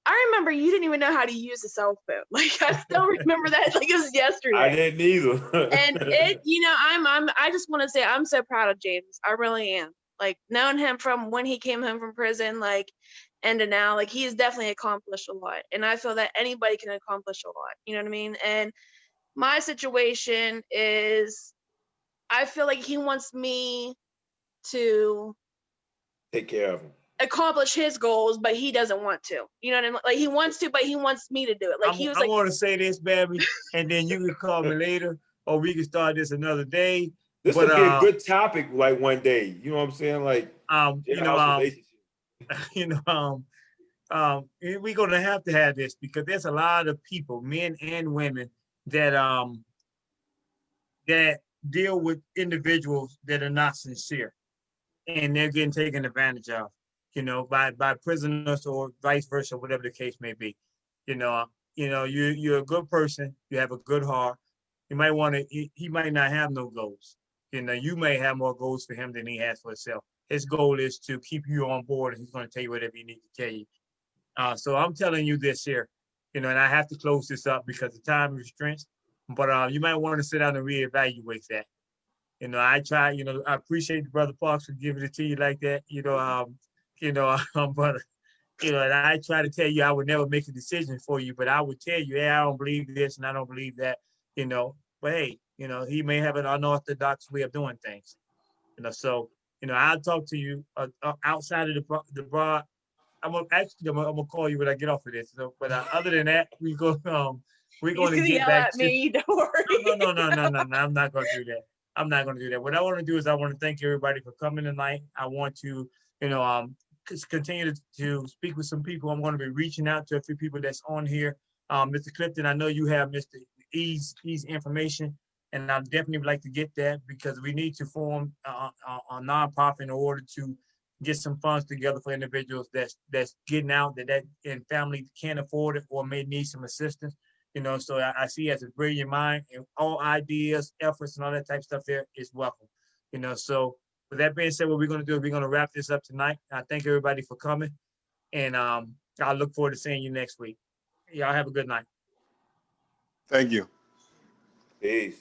I remember you didn't even know how to use a cell phone. Like I still remember that like it was yesterday. I didn't either. And it, I just want to say I'm so proud of James. I really am. Like knowing him from when he came home from prison, like, and to now, like he has definitely accomplished a lot. And I feel that anybody can accomplish a lot. You know what I mean? And my situation is, I feel like he wants me to Take care of him. accomplish his goals, but he doesn't want to. You know what I mean? Like he wants to, but he wants me to do it. Like he was I like, want to say this, baby, and then you can call me later, or we can start this another day. This But would be a good topic, like one day. You know what I'm saying? Like, we're gonna have to have this because there's a lot of people, men and women, that that deal with individuals that are not sincere, and they're getting taken advantage of, by prisoners or vice versa, whatever the case may be. You're a good person. You have a good heart. You might want to. He might not have no goals. You may have more goals for him than he has for himself. His goal is to keep you on board, and he's going to tell you whatever he needs to tell you. So I'm telling you this here, and I have to close this up because the time restraints. But you might want to sit down and reevaluate that. I try. I appreciate the brother Parks for giving it to you like that. But and I try to tell you I would never make a decision for you, but I would tell you, hey, I don't believe this and I don't believe that. But hey, he may have an unorthodox way of doing things. So I'll talk to you outside of the bar. I'm gonna call you when I get off of this. So, but other than that, we're going to get yell back at to me. Don't worry. no. I'm not going to do that. I'm not going to do that. What I want to do is I want to thank everybody for coming tonight. I want to, continue to speak with some people. I'm going to be reaching out to a few people that's on here. Mr. Clifton, I know you have Mr. E's information, and I definitely would like to get that because we need to form a nonprofit in order to get some funds together for individuals that's getting out that and family can't afford it or may need some assistance. So I see as a brilliant mind and all ideas, efforts, and all that type of stuff there is welcome. So with that being said, what we're going to do is we're going to wrap this up tonight. I thank everybody for coming, and I look forward to seeing you next week. Y'all have a good night. Thank you. Peace.